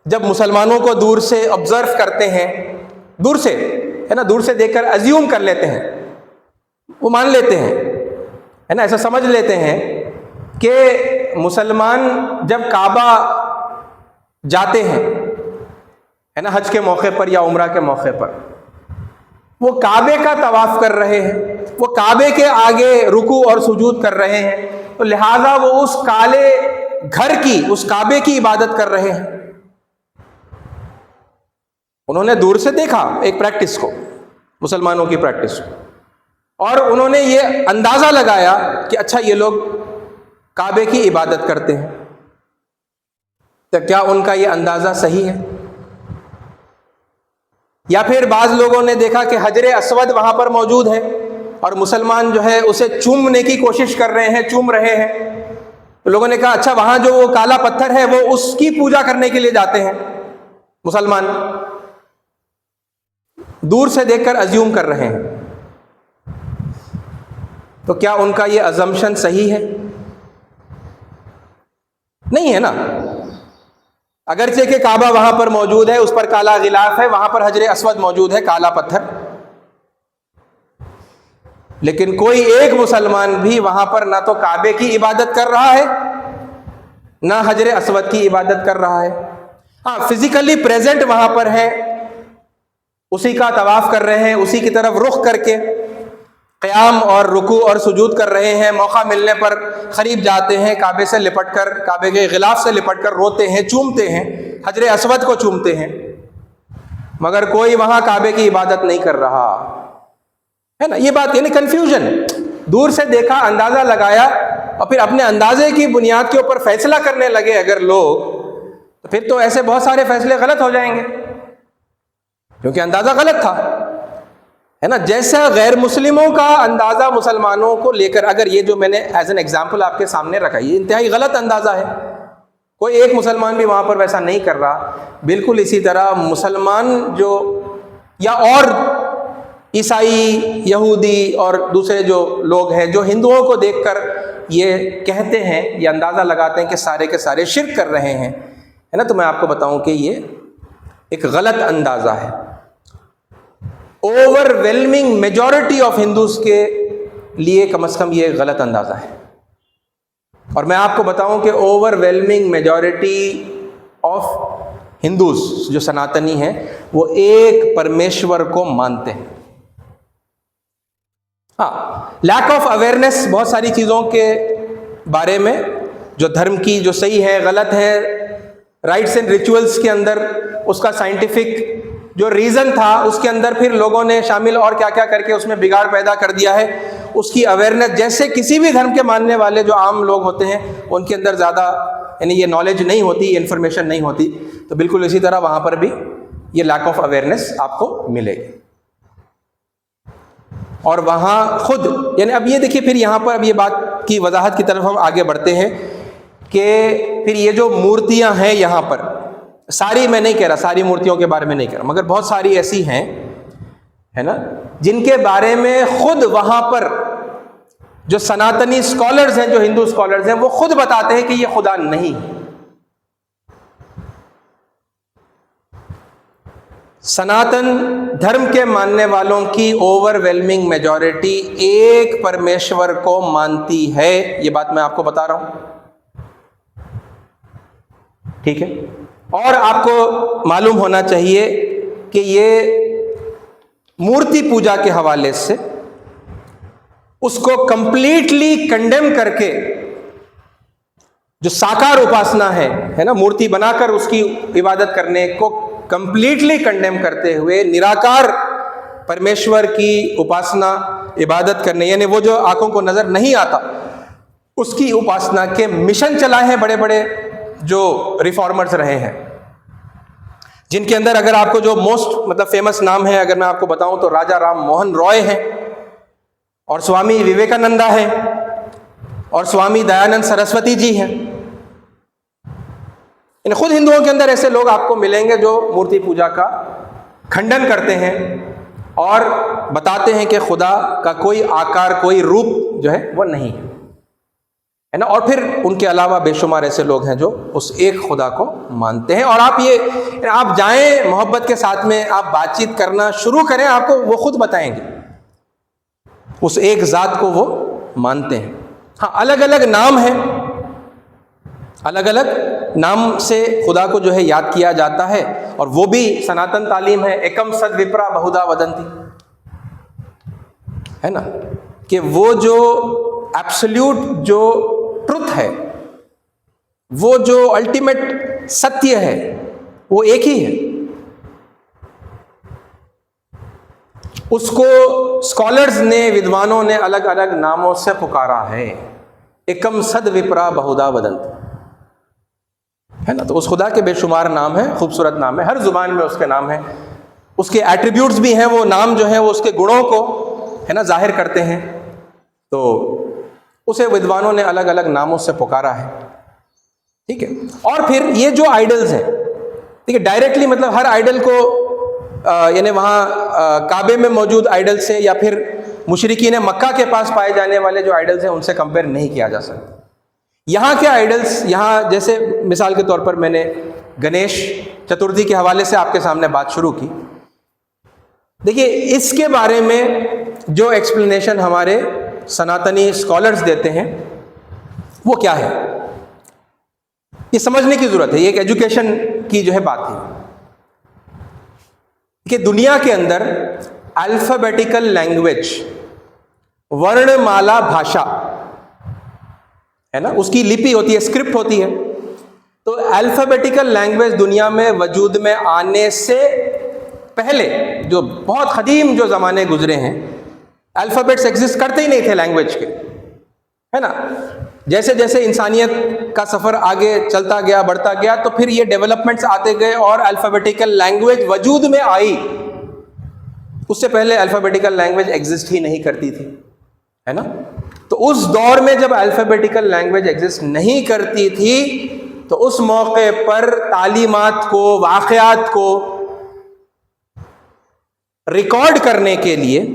جب مسلمانوں کو دور سے آبزرو کرتے ہیں، دور سے ہے نا، دور سے دیکھ کر ازیوم کر لیتے ہیں، وہ مان لیتے ہیں ہے نا، ایسا سمجھ لیتے ہیں کہ مسلمان جب کعبہ جاتے ہیں ہے نا، حج کے موقع پر یا عمرہ کے موقع پر، وہ کعبے کا طواف کر رہے ہیں، وہ کعبے کے آگے رکوع اور سجود کر رہے ہیں، تو لہٰذا وہ اس کالے گھر کی، اس کعبے کی عبادت کر رہے ہیں. انہوں نے دور سے دیکھا ایک پریکٹس کو، مسلمانوں کی پریکٹس کو، اور انہوں نے یہ اندازہ لگایا کہ اچھا یہ لوگ کعبے کی عبادت کرتے ہیں. تو کیا ان کا یہ اندازہ صحیح ہے؟ یا پھر بعض لوگوں نے دیکھا کہ حجر اسود وہاں پر موجود ہے اور مسلمان جو ہے اسے چومنے کی کوشش کر رہے ہیں، چوم رہے ہیں. تو لوگوں نے کہا اچھا وہاں جو وہ کالا پتھر ہے وہ اس کی پوجا کرنے کے لیے جاتے ہیں مسلمان. دور سے دیکھ کر ازیوم کر رہے ہیں. تو کیا ان کا یہ ازمپشن صحیح ہے؟ نہیں ہے نا. اگرچہ کہ کعبہ وہاں پر موجود ہے، اس پر کالا غلاف ہے، وہاں پر حجر اسود موجود ہے، کالا پتھر، لیکن کوئی ایک مسلمان بھی وہاں پر نہ تو کعبے کی عبادت کر رہا ہے نہ حجر اسود کی عبادت کر رہا ہے. ہاں، فزیکلی پریزنٹ وہاں پر ہے، اسی کا طواف کر رہے ہیں، اسی کی طرف رخ کر کے قیام اور رکوع اور سجود کر رہے ہیں. موقع ملنے پر قریب جاتے ہیں، کعبے سے لپٹ کر، کعبے کے غلاف سے لپٹ کر روتے ہیں، چومتے ہیں، حجر اسود کو چومتے ہیں، مگر کوئی وہاں کعبے کی عبادت نہیں کر رہا. ہے نا. یہ بات یعنی کنفیوژن، دور سے دیکھا، اندازہ لگایا اور پھر اپنے اندازے کی بنیاد کے اوپر فیصلہ کرنے لگے اگر لوگ، تو پھر تو ایسے بہت سارے فیصلے غلط ہو جائیں گے کیونکہ اندازہ غلط تھا، ہے نا. جیسا غیر مسلموں کا اندازہ مسلمانوں کو لے کر، اگر یہ جو میں نے ایز این ایگزامپل آپ کے سامنے رکھا، یہ انتہائی غلط اندازہ ہے. کوئی ایک مسلمان بھی وہاں پر ویسا نہیں کر رہا. بالکل اسی طرح مسلمان جو یا اور عیسائی، یہودی اور دوسرے جو لوگ ہیں جو ہندوؤں کو دیکھ کر یہ کہتے ہیں، یہ اندازہ لگاتے ہیں کہ سارے کے سارے شرک کر رہے ہیں، ہے نا. تو میں آپ کو بتاؤں کہ یہ ایک غلط اندازہ ہے. Over whelming majority of Hindus کے لیے کم از کم یہ غلط اندازہ ہے. اور میں آپ کو بتاؤں کہ over whelming majority of Hindus جو سناتنی ہیں وہ ایک پرمیشور کو مانتے ہیں. ہاں، لیک آف اویئرنیس بہت ساری چیزوں کے بارے میں جو دھرم کی جو صحیح ہے غلط ہے، رائٹس اینڈ ریچولس کے اندر اس کا سائنٹیفک جو ریزن تھا اس کے اندر پھر لوگوں نے شامل اور کیا کیا کر کے اس میں بگاڑ پیدا کر دیا ہے. اس کی اویئرنیس جیسے کسی بھی دھرم کے ماننے والے جو عام لوگ ہوتے ہیں ان کے اندر زیادہ یعنی یہ نالج نہیں ہوتی، یہ انفارمیشن نہیں ہوتی، تو بالکل اسی طرح وہاں پر بھی یہ لیک آف اویئرنیس آپ کو ملے گی. اور وہاں خود یعنی اب یہ دیکھیے پھر یہاں پر اب یہ بات کی وضاحت کی طرف ہم آگے بڑھتے ہیں کہ پھر یہ جو مورتیاں ہیں یہاں پر، ساری میں نہیں کہہ رہا، ساری مورتیوں کے بارے میں نہیں کہہ رہا، مگر بہت ساری ایسی ہیں، ہے نا، جن کے بارے میں خود وہاں پر جو سناتنی اسکالرز ہیں، جو ہندو اسکالرز ہیں، وہ خود بتاتے ہیں کہ یہ خدا نہیں ہے. سناتن دھرم کے ماننے والوں کی اوور ویلمنگ میجورٹی ایک پرمیشور کو مانتی ہے. یہ بات میں آپ کو بتا رہا ہوں، ٹھیک ہے. اور آپ کو معلوم ہونا چاہیے کہ یہ مورتی پوجا کے حوالے سے اس کو کمپلیٹلی کنڈیم کر کے، جو ساکار اپاسنا ہے نا، مورتی بنا کر اس کی عبادت کرنے کو کمپلیٹلی کنڈیم کرتے ہوئے نراکار پرمیشور کی اپاسنا عبادت کرنے، یعنی وہ جو آنکھوں کو نظر نہیں آتا اس کی اپاسنا کے مشن چلائے ہیں بڑے بڑے جو ریفارمرز رہے ہیں، جن کے اندر اگر آپ کو جو موسٹ مطلب فیمس نام ہے اگر میں آپ کو بتاؤں تو راجا رام موہن رائے ہیں، اور سوامی وویکانندا ہیں، اور سوامی دیانند سرسوتی جی ہیں. خود ہندوؤں کے اندر ایسے لوگ آپ کو ملیں گے جو مورتی پوجا کا کھنڈن کرتے ہیں اور بتاتے ہیں کہ خدا کا کوئی آکار، کوئی روپ جو ہے وہ نہیں ہے نا. اور پھر ان کے علاوہ بے شمار ایسے لوگ ہیں جو اس ایک خدا کو مانتے ہیں. اور آپ جائیں محبت کے ساتھ میں آپ بات چیت کرنا شروع کریں، آپ کو وہ خود بتائیں گے اس ایک ذات کو وہ مانتے ہیں. ہاں، الگ الگ نام ہیں، الگ الگ نام سے خدا کو جو ہے یاد کیا جاتا ہے، اور وہ بھی سناتن تعلیم ہے. ایکم سد وپرا بہودا ودنتی، ہے نا، کہ وہ جو ایبسلیوٹ جو ٹروتھ ہے، وہ جو الٹیمیٹ ستیہ ہے، وہ ایک ہی ہے. اس کو اسکالرز نے، ودوانوں نے الگ الگ ناموں سے پکارا ہے. ایکم سد وپرا بہودا ودنتی، ہے نا. تو اس خدا کے بے شمار نام ہیں، خوبصورت نام ہے، ہر زبان میں اس کے نام ہیں. اس کے ایٹریبیوٹس بھی ہیں، وہ نام جو ہیں وہ اس کے گنوں کو ہے نا ظاہر کرتے ہیں. تو اسے ودوانوں نے الگ الگ ناموں سے پکارا ہے، ٹھیک ہے. اور پھر یہ جو آئیڈلز ہیں، ٹھیک ہے، ڈائریکٹلی مطلب ہر آئیڈل کو یعنی وہاں کعبے میں موجود آئیڈل سے یا پھر مشرکین مکہ کے پاس پائے جانے والے جو آئیڈلز ہیں ان سے کمپیئر نہیں کیا جا سکتا. یہاں کے آئیڈلز، یہاں جیسے مثال کے طور پر میں نے گنیش چترتھی کے حوالے سے آپ کے سامنے بات شروع کی. دیکھیے اس کے بارے میں جو ایکسپلینیشن ہمارے سناتنی اسکالرز دیتے ہیں وہ کیا ہے، یہ سمجھنے کی ضرورت ہے. یہ ایک ایجوکیشن کی جو ہے بات ہے کہ دنیا کے اندر الفابیٹیکل لینگویج، ورن مالا بھاشا ہے نا، اس کی لپی ہوتی ہے، اسکرپٹ ہوتی ہے. تو الفابیٹیکل لینگویج دنیا میں وجود میں آنے سے پہلے جو بہت قدیم جو زمانے گزرے ہیں، الفابیٹس ایگزسٹ کرتے ہی نہیں تھے لینگویج کے، ہے نا. جیسے جیسے انسانیت کا سفر آگے چلتا گیا، بڑھتا گیا، تو پھر یہ ڈیولپمنٹس آتے گئے اور الفابیٹیکل لینگویج وجود میں آئی. اس سے پہلے الفابیٹیکل لینگویج ایگزسٹ ہی نہیں کرتی تھی، ہے نا. تو اس دور میں جب الفابیٹیکل لینگویج ایگزسٹ نہیں کرتی تھی تو اس موقع پر تعلیمات کو، واقعات کو ریکارڈ کرنے کے لیے،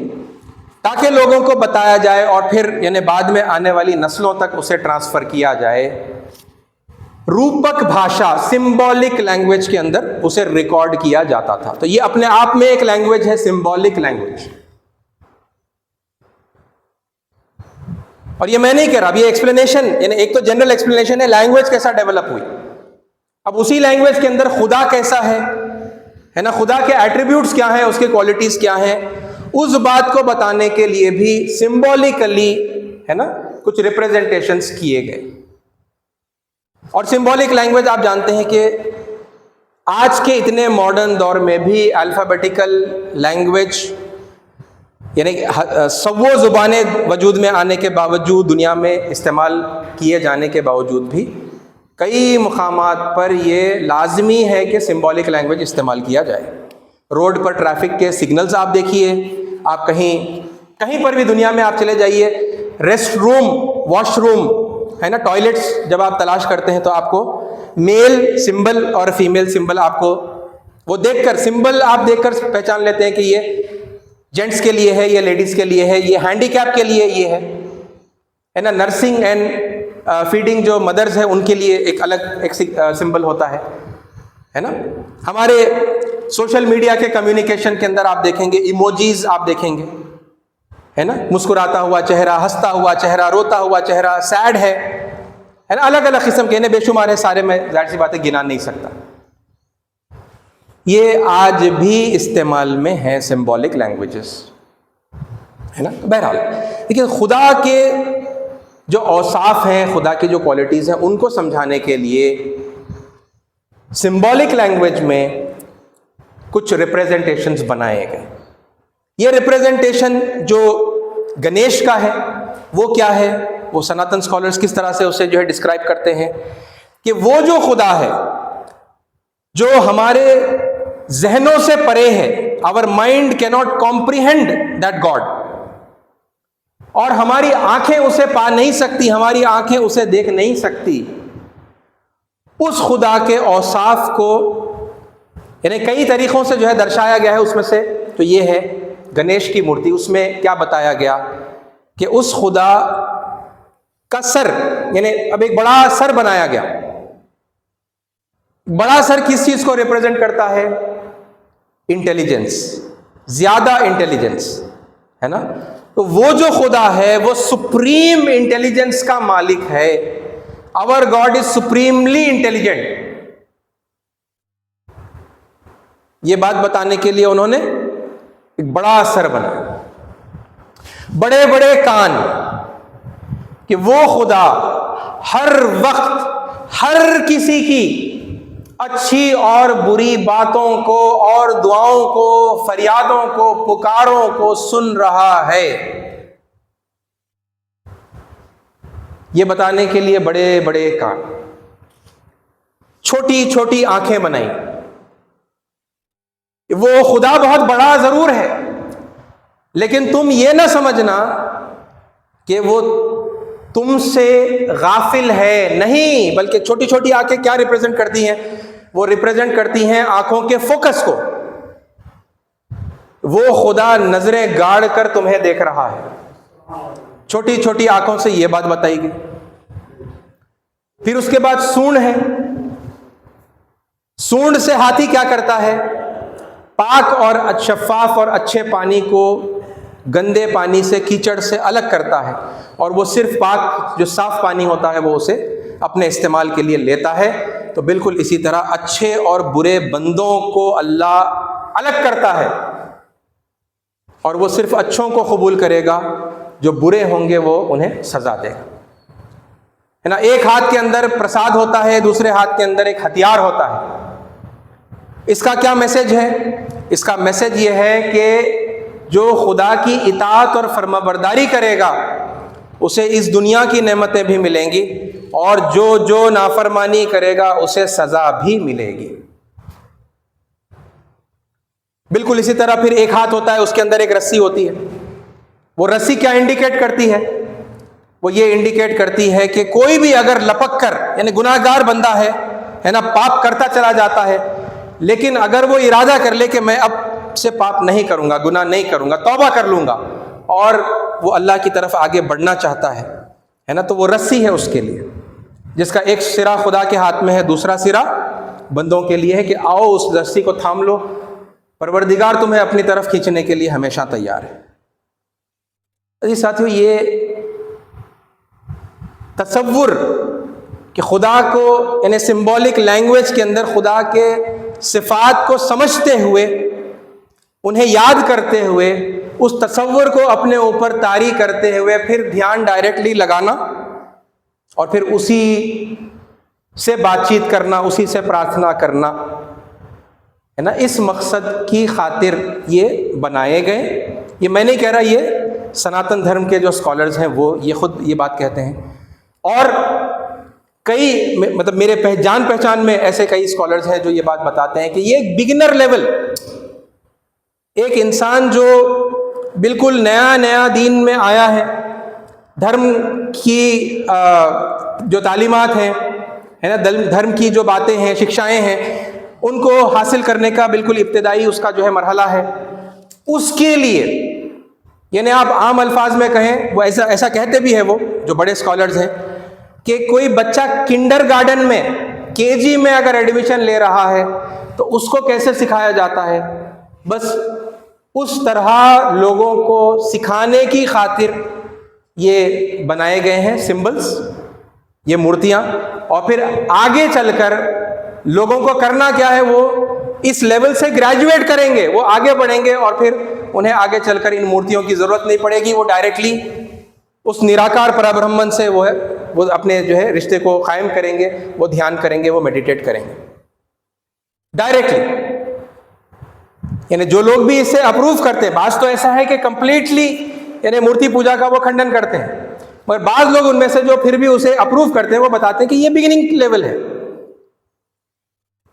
تاکہ لوگوں کو بتایا جائے اور پھر یعنی بعد میں آنے والی نسلوں تک اسے ٹرانسفر کیا جائے، روپک بھاشا، سمبولک لینگویج کے اندر اسے ریکارڈ کیا جاتا تھا. تو یہ اپنے آپ میں ایک لینگویج ہے، سمبولک لینگویج. اور یہ میں نہیں کہہ رہا، اب یہ ایکسپلینیشن، یعنی ایک تو جنرل ایکسپلینیشن ہے لینگویج کیسا ڈیولپ ہوئی. اب اسی لینگویج کے اندر خدا کیسا ہے نا، خدا کے ایٹریبیوٹس کیا ہیں، اس کے کوالٹیز کیا ہیں، اس بات کو بتانے کے لیے بھی سمبولکلی، ہے نا، کچھ ریپرزنٹیشنز کیے گئے. اور سمبولک لینگویج آپ جانتے ہیں کہ آج کے اتنے ماڈرن دور میں بھی الفابیٹیکل لینگویج، یعنی سو زبانیں وجود میں آنے کے باوجود، دنیا میں استعمال کیے جانے کے باوجود بھی کئی مقامات پر یہ لازمی ہے کہ سمبولک لینگویج استعمال کیا جائے. روڈ پر ٹریفک کے سگنلز آپ دیکھیے، آپ کہیں پر بھی دنیا میں آپ چلے جائیے، ریسٹ روم، واش روم، ہے نا، ٹوائلٹس جب آپ تلاش کرتے ہیں تو آپ کو میل سمبل اور فیمیل سمبل، آپ کو وہ دیکھ کر، سمبل آپ دیکھ کر پہچان لیتے ہیں کہ یہ جینٹس کے لیے ہے، یہ لیڈیز کے لیے ہے، یہ ہینڈی کیپ کے لیے یہ ہے نا. نرسنگ اینڈ فیڈنگ جو مدرز ہیں ان کے لیے ایک الگ ایک سمبل ہوتا ہے نا. ہمارے سوشل میڈیا کے کمیونیکیشن کے اندر آپ دیکھیں گے ایموجیز آپ دیکھیں گے، ہے نا، مسکراتا ہوا چہرہ، ہنستا ہوا چہرہ، روتا ہوا چہرہ، سیڈ ہے نا، الگ الگ قسم کے بے شمار ہے، سارے میں ظاہر سی باتیں گنا نہیں سکتا. یہ آج بھی استعمال میں ہیں سمبولک لینگویجز، ہے نا. بہرحال لیکن خدا کے جو اوصاف ہیں، خدا کی جو کوالٹیز ہیں، ان کو سمجھانے کے لیے سمبولک لینگویج میں کچھ ریپریزنٹیشنز بنائے گئے. یہ ریپریزنٹیشن جو گنیش کا ہے وہ کیا ہے، وہ سناتن اسکالرز کس طرح سے اسے جو ہے ڈسکرائب کرتے ہیں کہ وہ جو خدا ہے جو ہمارے ذہنوں سے پرے ہے، our mind cannot comprehend that God، اور ہماری آنکھیں اسے پا نہیں سکتی، ہماری آنکھیں اسے دیکھ نہیں سکتی، اس خدا کے اوصاف کو یعنی کئی طریقوں سے جو ہے درشایا گیا ہے. اس میں سے تو یہ ہے گنیش کی مورتی، اس میں کیا بتایا گیا کہ اس خدا کا سر، یعنی اب ایک بڑا سر بنایا گیا. بڑا سر کس چیز کو ریپرزینٹ کرتا ہے؟ انٹیلیجنس، زیادہ انٹیلیجنس، ہے نا. تو وہ جو خدا ہے وہ سپریم انٹیلیجنس کا مالک ہے. Our God is supremely intelligent. یہ بات بتانے کے لیے انہوں نے ایک بڑا سر بنایا، بڑے بڑے کان، کہ وہ خدا ہر وقت ہر کسی کی اچھی اور بری باتوں کو اور دعاؤں کو، فریادوں کو، پکاروں کو سن رہا ہے. یہ بتانے کے لیے بڑے بڑے کان، چھوٹی چھوٹی آنکھیں بنائی. وہ خدا بہت بڑا ضرور ہے، لیکن تم یہ نہ سمجھنا کہ وہ تم سے غافل ہے، نہیں، بلکہ چھوٹی چھوٹی آنکھیں کیا ریپرزینٹ کرتی ہیں؟ وہ ریپرزینٹ کرتی ہیں آنکھوں کے فوکس کو. وہ خدا نظریں گاڑ کر تمہیں دیکھ رہا ہے. چھوٹی چھوٹی آنکھوں سے یہ بات بتائی گئی. پھر اس کے بعد سونڈ ہے. سونڈ سے ہاتھی کیا کرتا ہے؟ پاک اور شفاف اور اچھے پانی کو گندے پانی سے، کیچڑ سے الگ کرتا ہے، اور وہ صرف پاک جو صاف پانی ہوتا ہے وہ اسے اپنے استعمال کے لیے لیتا ہے. تو بالکل اسی طرح اچھے اور برے بندوں کو اللہ الگ کرتا ہے، اور وہ صرف اچھوں کو قبول کرے گا، جو برے ہوں گے وہ انہیں سزا دے گا، ہے نا. ایک ہاتھ کے اندر پرساد ہوتا ہے، دوسرے ہاتھ کے اندر ایک ہتھیار ہوتا ہے. اس کا کیا میسج ہے؟ اس کا میسج یہ ہے کہ جو خدا کی اطاعت اور فرمانبرداری کرے گا اسے اس دنیا کی نعمتیں بھی ملیں گی، اور جو نافرمانی کرے گا اسے سزا بھی ملے گی۔ بالکل اسی طرح پھر ایک ہاتھ ہوتا ہے، اس کے اندر ایک رسی ہوتی ہے۔ وہ رسی کیا انڈیکیٹ کرتی ہے؟ وہ یہ انڈیکیٹ کرتی ہے کہ کوئی بھی اگر لپک کر، یعنی گناہ گار بندہ ہے نا، پاپ کرتا چلا جاتا ہے، لیکن اگر وہ ارادہ کر لے کہ میں اب سے پاپ نہیں کروں گا، گناہ نہیں کروں گا، توبہ کر لوں گا، اور وہ اللہ کی طرف آگے بڑھنا چاہتا ہے نا، تو وہ رسی ہے اس کے لیے، جس کا ایک سرا خدا کے ہاتھ میں ہے، دوسرا سرا بندوں کے لیے ہے کہ آؤ اس رسی کو تھام لو، پروردگار تمہیں اپنی طرف کھینچنے کے لیے ہمیشہ تیار ہے۔ جی ساتھیو، یہ تصور کہ خدا کو یعنی سمبولک لینگویج کے اندر خدا کے صفات کو سمجھتے ہوئے، انہیں یاد کرتے ہوئے، اس تصور کو اپنے اوپر طاری کرتے ہوئے پھر دھیان ڈائریکٹلی لگانا اور پھر اسی سے بات چیت کرنا، اسی سے پرارتھنا کرنا ہے نا، اس مقصد کی خاطر یہ بنائے گئے۔ یہ میں نہیں کہہ رہا، یہ سناتن دھرم کے جو اسکالرز ہیں وہ یہ خود یہ بات کہتے ہیں، اور کئی مطلب میرے جان پہچان میں ایسے کئی اسکالرز ہیں جو یہ بات بتاتے ہیں کہ یہ ایک بگنر لیول، ایک انسان جو بالکل نیا دین میں آیا ہے، دھرم کی جو تعلیمات ہیں ہے نا، دھرم کی جو باتیں ہیں، شکشائیں ہیں، ان کو حاصل کرنے کا بالکل ابتدائی اس کا جو ہے مرحلہ ہے، اس کے لیے یعنی آپ عام الفاظ میں کہیں، وہ ایسا کہتے بھی ہیں وہ جو بڑے اسکالرز ہیں، کہ کوئی بچہ کنڈر گارڈن میں KG میں اگر ایڈمیشن لے رہا ہے تو اس کو کیسے سکھایا جاتا ہے، بس اس طرح لوگوں کو سکھانے کی خاطر یہ بنائے گئے ہیں سمبلز، یہ مورتیاں، اور پھر آگے چل کر لوگوں کو کرنا کیا ہے، وہ اس لیول سے گریجویٹ کریں گے، وہ آگے بڑھیں گے، اور پھر انہیں آگے چل کر ان مورتیوں کی ضرورت نہیں پڑے گی، وہ ڈائریکٹلی اس نراکار پرابرہمن سے وہ اپنے جو ہے رشتے کو قائم کریں گے، وہ دھیان کریں گے، وہ میڈیٹیٹ کریں گے ڈائریکٹلی۔ یعنی جو لوگ بھی اس سے اپروو کرتے ہیں، بعض تو ایسا ہے کہ کمپلیٹلی یعنی مورتی پوجا کا وہ کھنڈن کرتے ہیں، مگر بعض لوگ ان میں سے جو پھر بھی اسے اپروو کرتے ہیں وہ بتاتے ہیں کہ یہ بگننگ لیول ہے،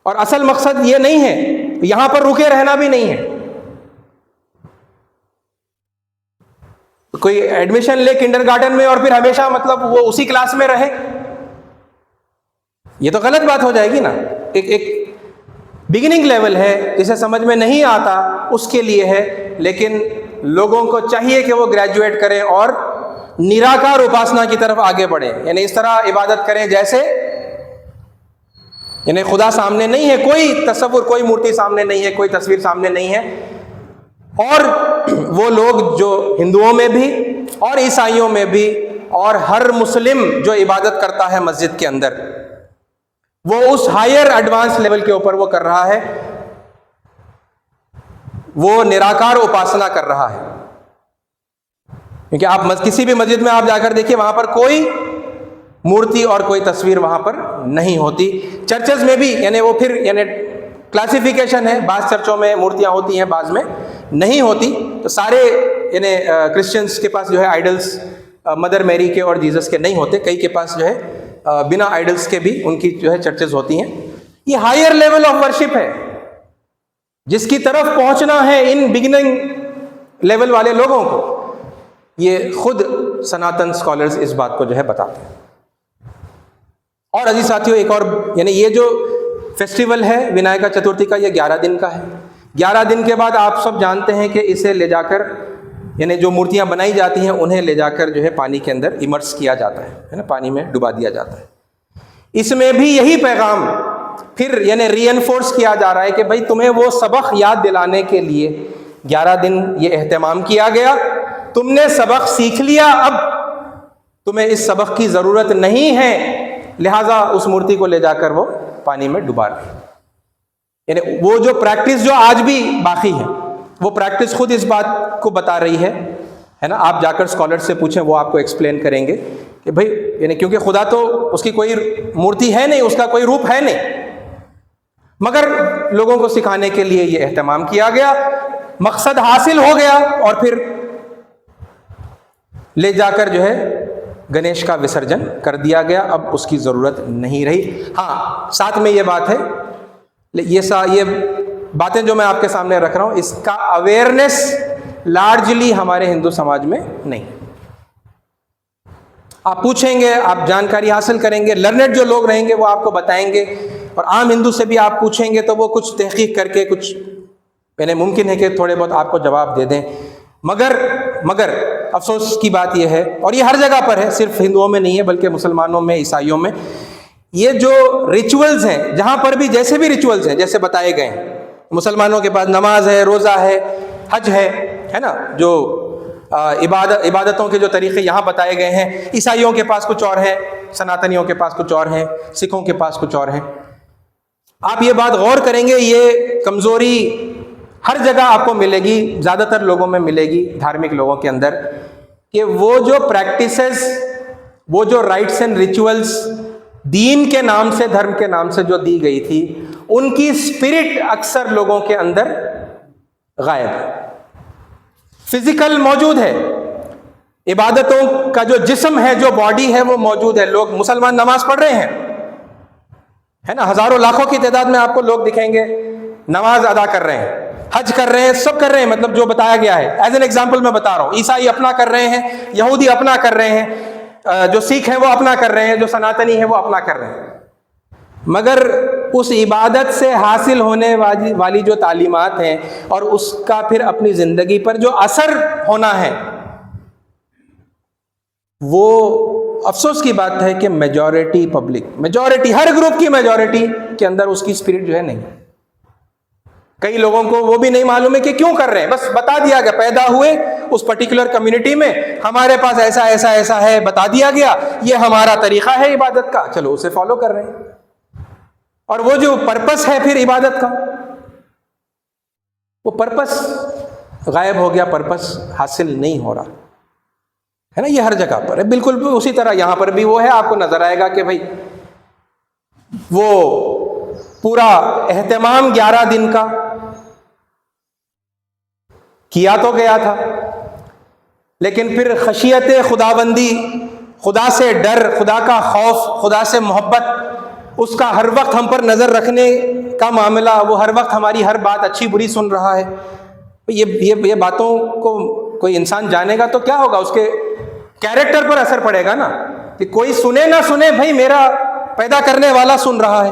اور اصل مقصد یہ نہیں ہے، یہاں پر رکے رہنا بھی نہیں ہے۔ کوئی ایڈمیشن لے کنڈر گارڈن میں اور پھر ہمیشہ مطلب وہ اسی کلاس میں رہے، یہ تو غلط بات ہو جائے گی نا۔ ایک بگننگ لیول ہے، جسے سمجھ میں نہیں آتا اس کے لیے ہے، لیکن لوگوں کو چاہیے کہ وہ گریجویٹ کریں اور نراکار اپاسنا کی طرف آگے بڑھیں، یعنی اس طرح عبادت کریں جیسے یعنی خدا سامنے نہیں ہے، کوئی تصور، کوئی مورتی سامنے نہیں ہے، کوئی تصویر سامنے نہیں ہے۔ اور وہ لوگ جو ہندوؤں میں بھی اور عیسائیوں میں بھی اور ہر مسلم جو عبادت کرتا ہے مسجد کے اندر، وہ اس ہائر ایڈوانس لیول کے اوپر وہ کر رہا ہے، وہ نراکار اپاسنا کر رہا ہے۔ کیونکہ آپ کسی بھی مسجد میں آپ جا کر دیکھیے، وہاں پر کوئی مورتی اور کوئی تصویر وہاں پر نہیں ہوتی۔ چرچز میں بھی یعنی وہ پھر یعنی کلاسیفیکیشن ہے، بعض چرچوں میں مورتیاں ہوتی ہیں، بعض میں نہیں ہوتی، تو سارے یعنی کرسچنس کے پاس جو ہے آئیڈلس مدر میری کے اور جیزس کے نہیں ہوتے، کئی کے پاس جو ہے بنا آئیڈلس کے بھی ان کی جو ہے چرچز ہوتی ہیں۔ یہ ہائر لیول آف ورشپ ہے جس کی طرف پہنچنا ہے ان بگننگ لیول والے لوگوں کو، یہ خود سناتن اسکالرز اس بات کو جو ہے بتاتے ہیں۔ اور عزیز ساتھیوں، ایک اور یعنی یہ جو فیسٹیول ہے ونائکا چترتھی کا، یہ 11 دن کا ہے۔ 11 دن کے بعد آپ سب جانتے ہیں کہ اسے لے جا کر یعنی جو مورتیاں بنائی جاتی ہیں انہیں لے جا کر جو ہے پانی کے اندر امرس کیا جاتا ہے نا، پانی میں ڈبا دیا جاتا ہے۔ اس میں بھی یہی پیغام پھر یعنی ری انفورس کیا جا رہا ہے کہ بھائی تمہیں وہ سبق یاد دلانے کے لیے 11 دن یہ اہتمام کیا گیا، تم نے سبق سیکھ لیا، اب تمہیں اس سبق کی ضرورت نہیں ہے، لہٰذا اس مورتی کو لے جا کر وہ پانی میں ڈبا رہے۔ یعنی وہ جو پریکٹس جو آج بھی باقی ہے، وہ پریکٹس خود اس بات کو بتا رہی ہے نا۔ آپ جا کر اسکالر سے پوچھیں، وہ آپ کو ایکسپلین کریں گے کہ بھائی یعنی کیونکہ خدا تو اس کی کوئی مورتی ہے نہیں، اس کا کوئی روپ ہے نہیں، مگر لوگوں کو سکھانے کے لیے یہ اہتمام کیا گیا۔ مقصد حاصل ہو گیا اور پھر لے جا کر جو ہے گنیش کا وسرجن کر دیا گیا، اب اس کی ضرورت نہیں رہی۔ ہاں ساتھ میں یہ بات ہے، یہ باتیں جو میں آپ کے سامنے رکھ رہا ہوں اس کا اویئرنیس لارجلی ہمارے ہندو سماج میں نہیں۔ آپ پوچھیں گے، آپ جانکاری حاصل کریں گے، لرنڈ جو لوگ رہیں گے وہ آپ کو بتائیں گے، اور عام ہندو سے بھی آپ پوچھیں گے تو وہ کچھ تحقیق کر کے کچھ یعنی ممکن ہے کہ تھوڑے بہت آپ کو جواب دے دیں، مگر افسوس کی بات یہ ہے، اور یہ ہر جگہ پر ہے، صرف ہندوؤں میں نہیں ہے بلکہ مسلمانوں میں، عیسائیوں میں، یہ جو ریچولز ہیں جہاں پر بھی جیسے بھی ریچولز ہیں جیسے بتائے گئے ہیں، مسلمانوں کے پاس نماز ہے، روزہ ہے، حج ہے نا، جو عبادتوں کے جو طریقے یہاں بتائے گئے ہیں، عیسائیوں کے پاس کچھ اور ہیں، سناتنیوں کے پاس کچھ اور ہیں، سکھوں کے پاس کچھ اور ہیں۔ آپ یہ بات غور کریں گے، یہ کمزوری ہر جگہ آپ کو ملے گی، زیادہ تر لوگوں میں ملے گی، دھارمک لوگوں کے اندر، کہ وہ جو پریکٹسز، وہ جو رائٹس اینڈ ریچولز دین کے نام سے، دھرم کے نام سے جو دی گئی تھی، ان کی اسپرٹ اکثر لوگوں کے اندر غائب ہے۔ فزیکل موجود ہے، عبادتوں کا جو جسم ہے، جو باڈی ہے وہ موجود ہے، لوگ مسلمان نماز پڑھ رہے ہیں، ہے نا، ہزاروں لاکھوں کی تعداد میں آپ کو لوگ دکھیں گے نماز ادا کر رہے ہیں، حج کر رہے ہیں، سب کر رہے ہیں، مطلب جو بتایا گیا ہے، ایز این ایگزامپل میں بتا رہا ہوں، عیسائی اپنا کر رہے ہیں، یہودی اپنا کر رہے ہیں، جو سکھ ہیں وہ اپنا کر رہے ہیں، جو سناتنی ہیں وہ اپنا کر رہے ہیں، مگر اس عبادت سے حاصل ہونے والی جو تعلیمات ہیں اور اس کا پھر اپنی زندگی پر جو اثر ہونا ہے، وہ افسوس کی بات ہے کہ میجورٹی ہر گروپ کی میجورٹی کے اندر اس کی اسپرٹ جو ہے نہیں۔ کئی لوگوں کو وہ بھی نہیں معلوم ہے کہ کیوں کر رہے ہیں، بس بتا دیا گیا، پیدا ہوئے اس پرٹیکولر کمیونٹی میں، ہمارے پاس ایسا ہے، بتا دیا گیا، یہ ہمارا طریقہ ہے عبادت کا، چلو اسے فالو کر رہے ہیں، اور وہ جو پرپس ہے پھر عبادت کا، وہ پرپس غائب ہو گیا، پرپس حاصل نہیں ہو رہا ہے نا۔ یہ ہر جگہ پر ہے، بالکل اسی طرح یہاں پر بھی وہ ہے، آپ کو نظر آئے گا کہ بھائی وہ پورا اہتمام 11 دن کا کیا تو گیا تھا، لیکن پھر خشیت خداوندی، خدا سے ڈر، خدا کا خوف، خدا سے محبت، اس کا ہر وقت ہم پر نظر رکھنے کا معاملہ، وہ ہر وقت ہماری ہر بات اچھی بری سن رہا ہے، یہ باتوں کو کوئی انسان جانے گا تو کیا ہوگا، اس کے کیریکٹر پر اثر پڑے گا نا، کہ کوئی سنے نہ سنے، بھائی میرا پیدا کرنے والا سن رہا ہے،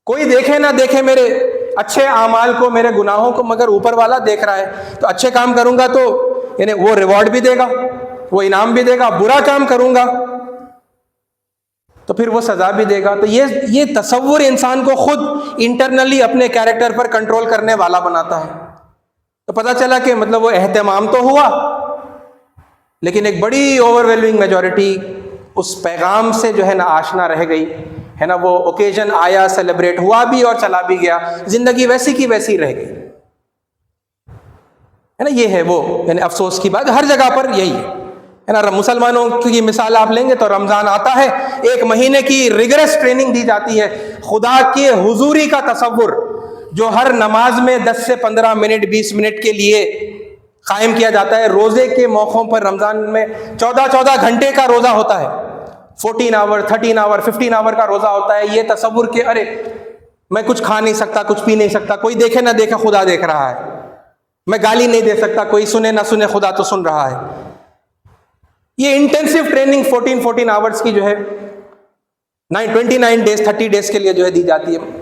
کوئی دیکھے نہ دیکھے میرے اچھے اعمال کو، میرے گناہوں کو، مگر اوپر والا دیکھ رہا ہے، تو اچھے کام کروں گا تو یعنی وہ ریوارڈ بھی دے گا، وہ انعام بھی دے گا، برا کام کروں گا تو پھر وہ سزا بھی دے گا۔ تو یہ تصور انسان کو خود انٹرنلی اپنے کیریکٹر پر کنٹرول کرنے والا بناتا ہے۔ تو پتہ چلا کہ مطلب وہ اہتمام تو ہوا، لیکن ایک بڑی اوور ویلمنگ میجورٹی اس پیغام سے جو ہے نا آشنا رہ گئی ہے نا، وہ اوکیزن آیا، سیلیبریٹ ہوا بھی اور چلا بھی گیا، زندگی ویسی کی ویسی رہ گئی ہے نا۔ یہ ہے وہ یعنی افسوس کی بات، ہر جگہ پر یہی ہے نا۔ مسلمانوں کی مثال آپ لیں گے تو رمضان آتا ہے، 1 مہینے کی ریگرس ٹریننگ دی جاتی ہے، خدا کے حضوری کا تصور جو ہر نماز میں 10 سے 15 منٹ 20 منٹ کے لیے قائم کیا جاتا ہے۔ روزے کے موقعوں پر رمضان میں 14 گھنٹے کا روزہ ہوتا ہے، 14 آور 13 آور 15 آور کا روزہ ہوتا ہے۔ یہ تصور کہ ارے میں کچھ کھا نہیں سکتا، کچھ پی نہیں سکتا، کوئی دیکھے نہ دیکھے خدا دیکھ رہا ہے، میں گالی نہیں دے سکتا، کوئی سنے نہ سنے خدا تو سن رہا ہے۔ یہ انٹینسو ٹریننگ 14 آورز کی جو ہے 29 ڈیز 30 ڈیز کے لیے جو ہے دی جاتی ہے۔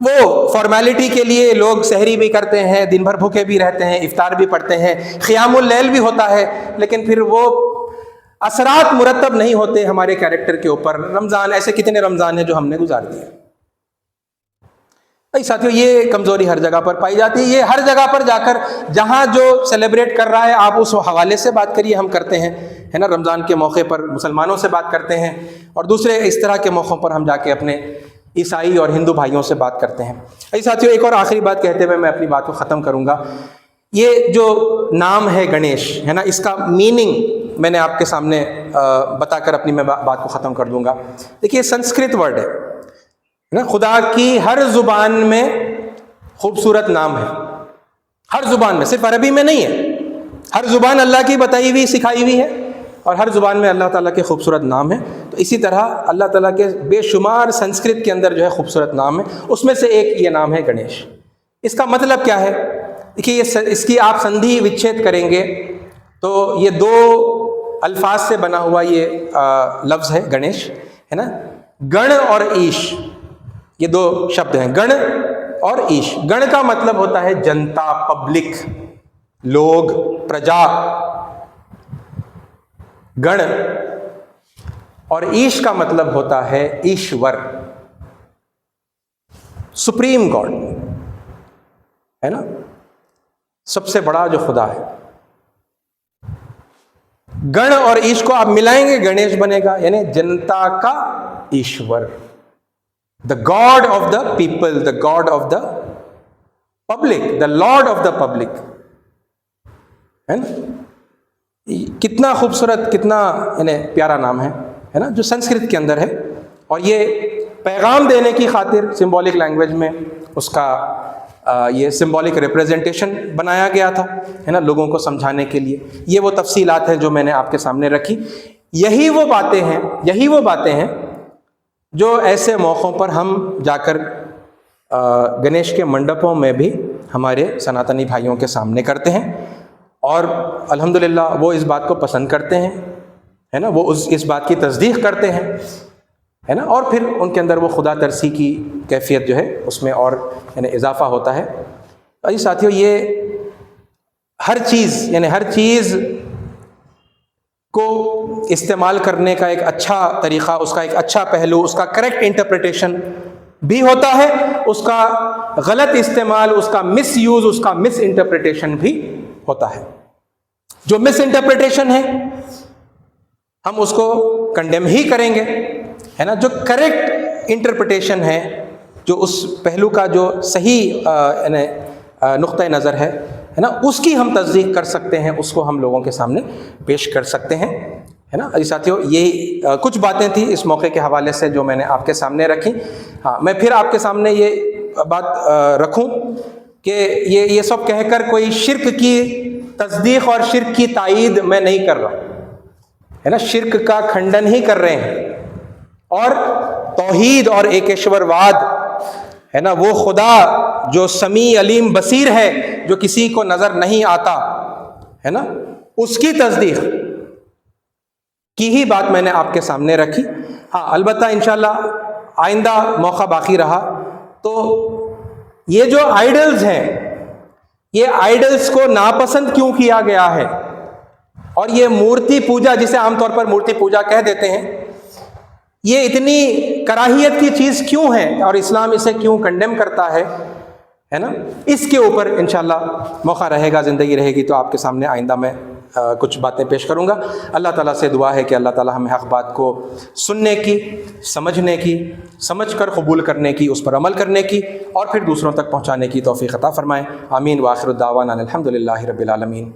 وہ فارمیلٹی کے لیے لوگ سحری بھی کرتے ہیں، دن بھر بھوکے بھی رہتے ہیں، افطار بھی پڑھتے ہیں، قیام اللیل بھی ہوتا ہے، لیکن پھر وہ اثرات مرتب نہیں ہوتے ہمارے کیریکٹر کے اوپر۔ رمضان، ایسے کتنے رمضان ہیں جو ہم نے گزار دیے۔ ساتھیوں، یہ کمزوری ہر جگہ پر پائی جاتی ہے۔ یہ ہر جگہ پر جا کر جہاں جو سیلیبریٹ کر رہا ہے آپ اس حوالے سے بات کریے، ہم کرتے ہیں ہے نا، رمضان کے موقع پر مسلمانوں سے بات کرتے ہیں، اور دوسرے اس طرح کے موقعوں پر ہم جا کے اپنے عیسائی اور ہندو بھائیوں سے بات کرتے ہیں۔ ساتھیوں، ایک اور آخری بات کہتے ہوئے میں اپنی بات کو ختم کروں گا۔ یہ جو نام ہے گنیش ہے نا، اس کا میننگ میں نے آپ کے سامنے بتا کر اپنی میں بات کو ختم کر دوں گا۔ دیکھیے، سنسکرت ورڈ ہے، نا خدا کی ہر زبان میں خوبصورت نام ہے، ہر زبان میں، صرف عربی میں نہیں ہے، ہر زبان اللہ کی بتائی ہوئی سکھائی ہوئی ہے، اور ہر زبان میں اللہ تعالیٰ کے خوبصورت نام ہے۔ تو اسی طرح اللہ تعالیٰ کے بے شمار سنسکرت کے اندر جو ہے خوبصورت نام ہے، اس میں سے ایک یہ نام ہے گنیش۔ اس کا مطلب کیا ہے؟ دیکھیے اس کی آپ سندھی وچھید کریں گے تو یہ دو الفاظ سے بنا ہوا یہ لفظ ہے گنیش، ہے نا، گن اور ایش، یہ دو شبد ہیں، گن اور ایش۔ گن کا مطلب ہوتا ہے جنتا، پبلک، لوگ، پرجا، گن، اور ایش کا مطلب ہوتا ہے ایشور، سپریم گاڈ، ہے نا، سب سے بڑا جو خدا ہے۔ گن اور ایش کو آپ ملائیں گے گنیش بنے گا، یعنی جنتا کا ایشور، the God of the people, the God of the public, the Lord of the public, ہے نا۔ کتنا خوبصورت، کتنا یعنی پیارا نام ہے نا، جو سنسکرت کے اندر ہے، اور یہ پیغام دینے کی خاطر سمبولک لینگویج میں اس کا یہ سمبولک ریپریزنٹیشن بنایا گیا تھا، ہے نا، لوگوں کو سمجھانے کے لیے۔ یہ وہ تفصیلات ہیں جو میں نے آپ کے سامنے رکھی۔ یہی وہ باتیں ہیں جو ایسے موقعوں پر ہم جا کر گنیش کے منڈپوں میں بھی ہمارے سناتنی بھائیوں کے سامنے کرتے ہیں، اور الحمدللہ وہ اس بات کو پسند کرتے ہیں، ہے نا، وہ اس بات کی تصدیق کرتے ہیں، ہے نا، اور پھر ان کے اندر وہ خدا ترسی کی کیفیت جو ہے اس میں اور یعنی اضافہ ہوتا ہے۔ اور یہ ساتھیوں، یہ ہر چیز کو استعمال کرنے کا ایک اچھا طریقہ، اس کا ایک اچھا پہلو، اس کا کریکٹ انٹرپریٹیشن بھی ہوتا ہے، اس کا غلط استعمال، اس کا مس یوز، اس کا مس انٹرپریٹیشن بھی ہوتا ہے۔ جو مس انٹرپریٹیشن ہے ہم اس کو کنڈیم ہی کریں گے، ہے نا۔ جو کریکٹ انٹرپریٹیشن ہے، جو اس پہلو کا جو صحیح نقطہ نظر ہے نا، اس کی ہم تصدیق کر سکتے ہیں، اس کو ہم لوگوں کے سامنے پیش کر سکتے ہیں، ہے نا۔ ساتھیوں، یہی کچھ باتیں تھیں اس موقع کے حوالے سے جو میں نے آپ کے سامنے رکھی۔ ہاں، میں پھر آپ کے سامنے یہ بات رکھوں کہ یہ سب کہہ کر کوئی شرک کی تصدیق اور شرک کی تائید میں نہیں کر رہا، ہے نا، شرک کا کھنڈن ہی کر رہے ہیں، اور توحید اور ایکیشور واد، ہے نا، وہ خدا جو سمیع علیم بصیر ہے، جو کسی کو نظر نہیں آتا، ہے نا، اس کی تصدیق کی ہی بات میں نے آپ کے سامنے رکھی۔ ہاں، البتہ انشاءاللہ آئندہ موقع باقی رہا تو یہ جو آئیڈلز ہیں، یہ آئیڈلز کو ناپسند کیوں کیا گیا ہے، اور یہ مورتی پوجا، جسے عام طور پر مورتی پوجا کہہ دیتے ہیں، یہ اتنی کراہیت کی چیز کیوں ہے، اور اسلام اسے کیوں کنڈیم کرتا ہے نا، اس کے اوپر انشاءاللہ موقع رہے گا، زندگی رہے گی تو آپ کے سامنے آئندہ میں کچھ باتیں پیش کروں گا۔ اللہ تعالیٰ سے دعا ہے کہ اللہ تعالیٰ ہمیں حق بات کو سننے کی، سمجھنے کی، سمجھ کر قبول کرنے کی، اس پر عمل کرنے کی، اور پھر دوسروں تک پہنچانے کی توفیق عطا فرمائے۔ آمین۔ وآخر الدعوانا الحمدللہ رب العالمین۔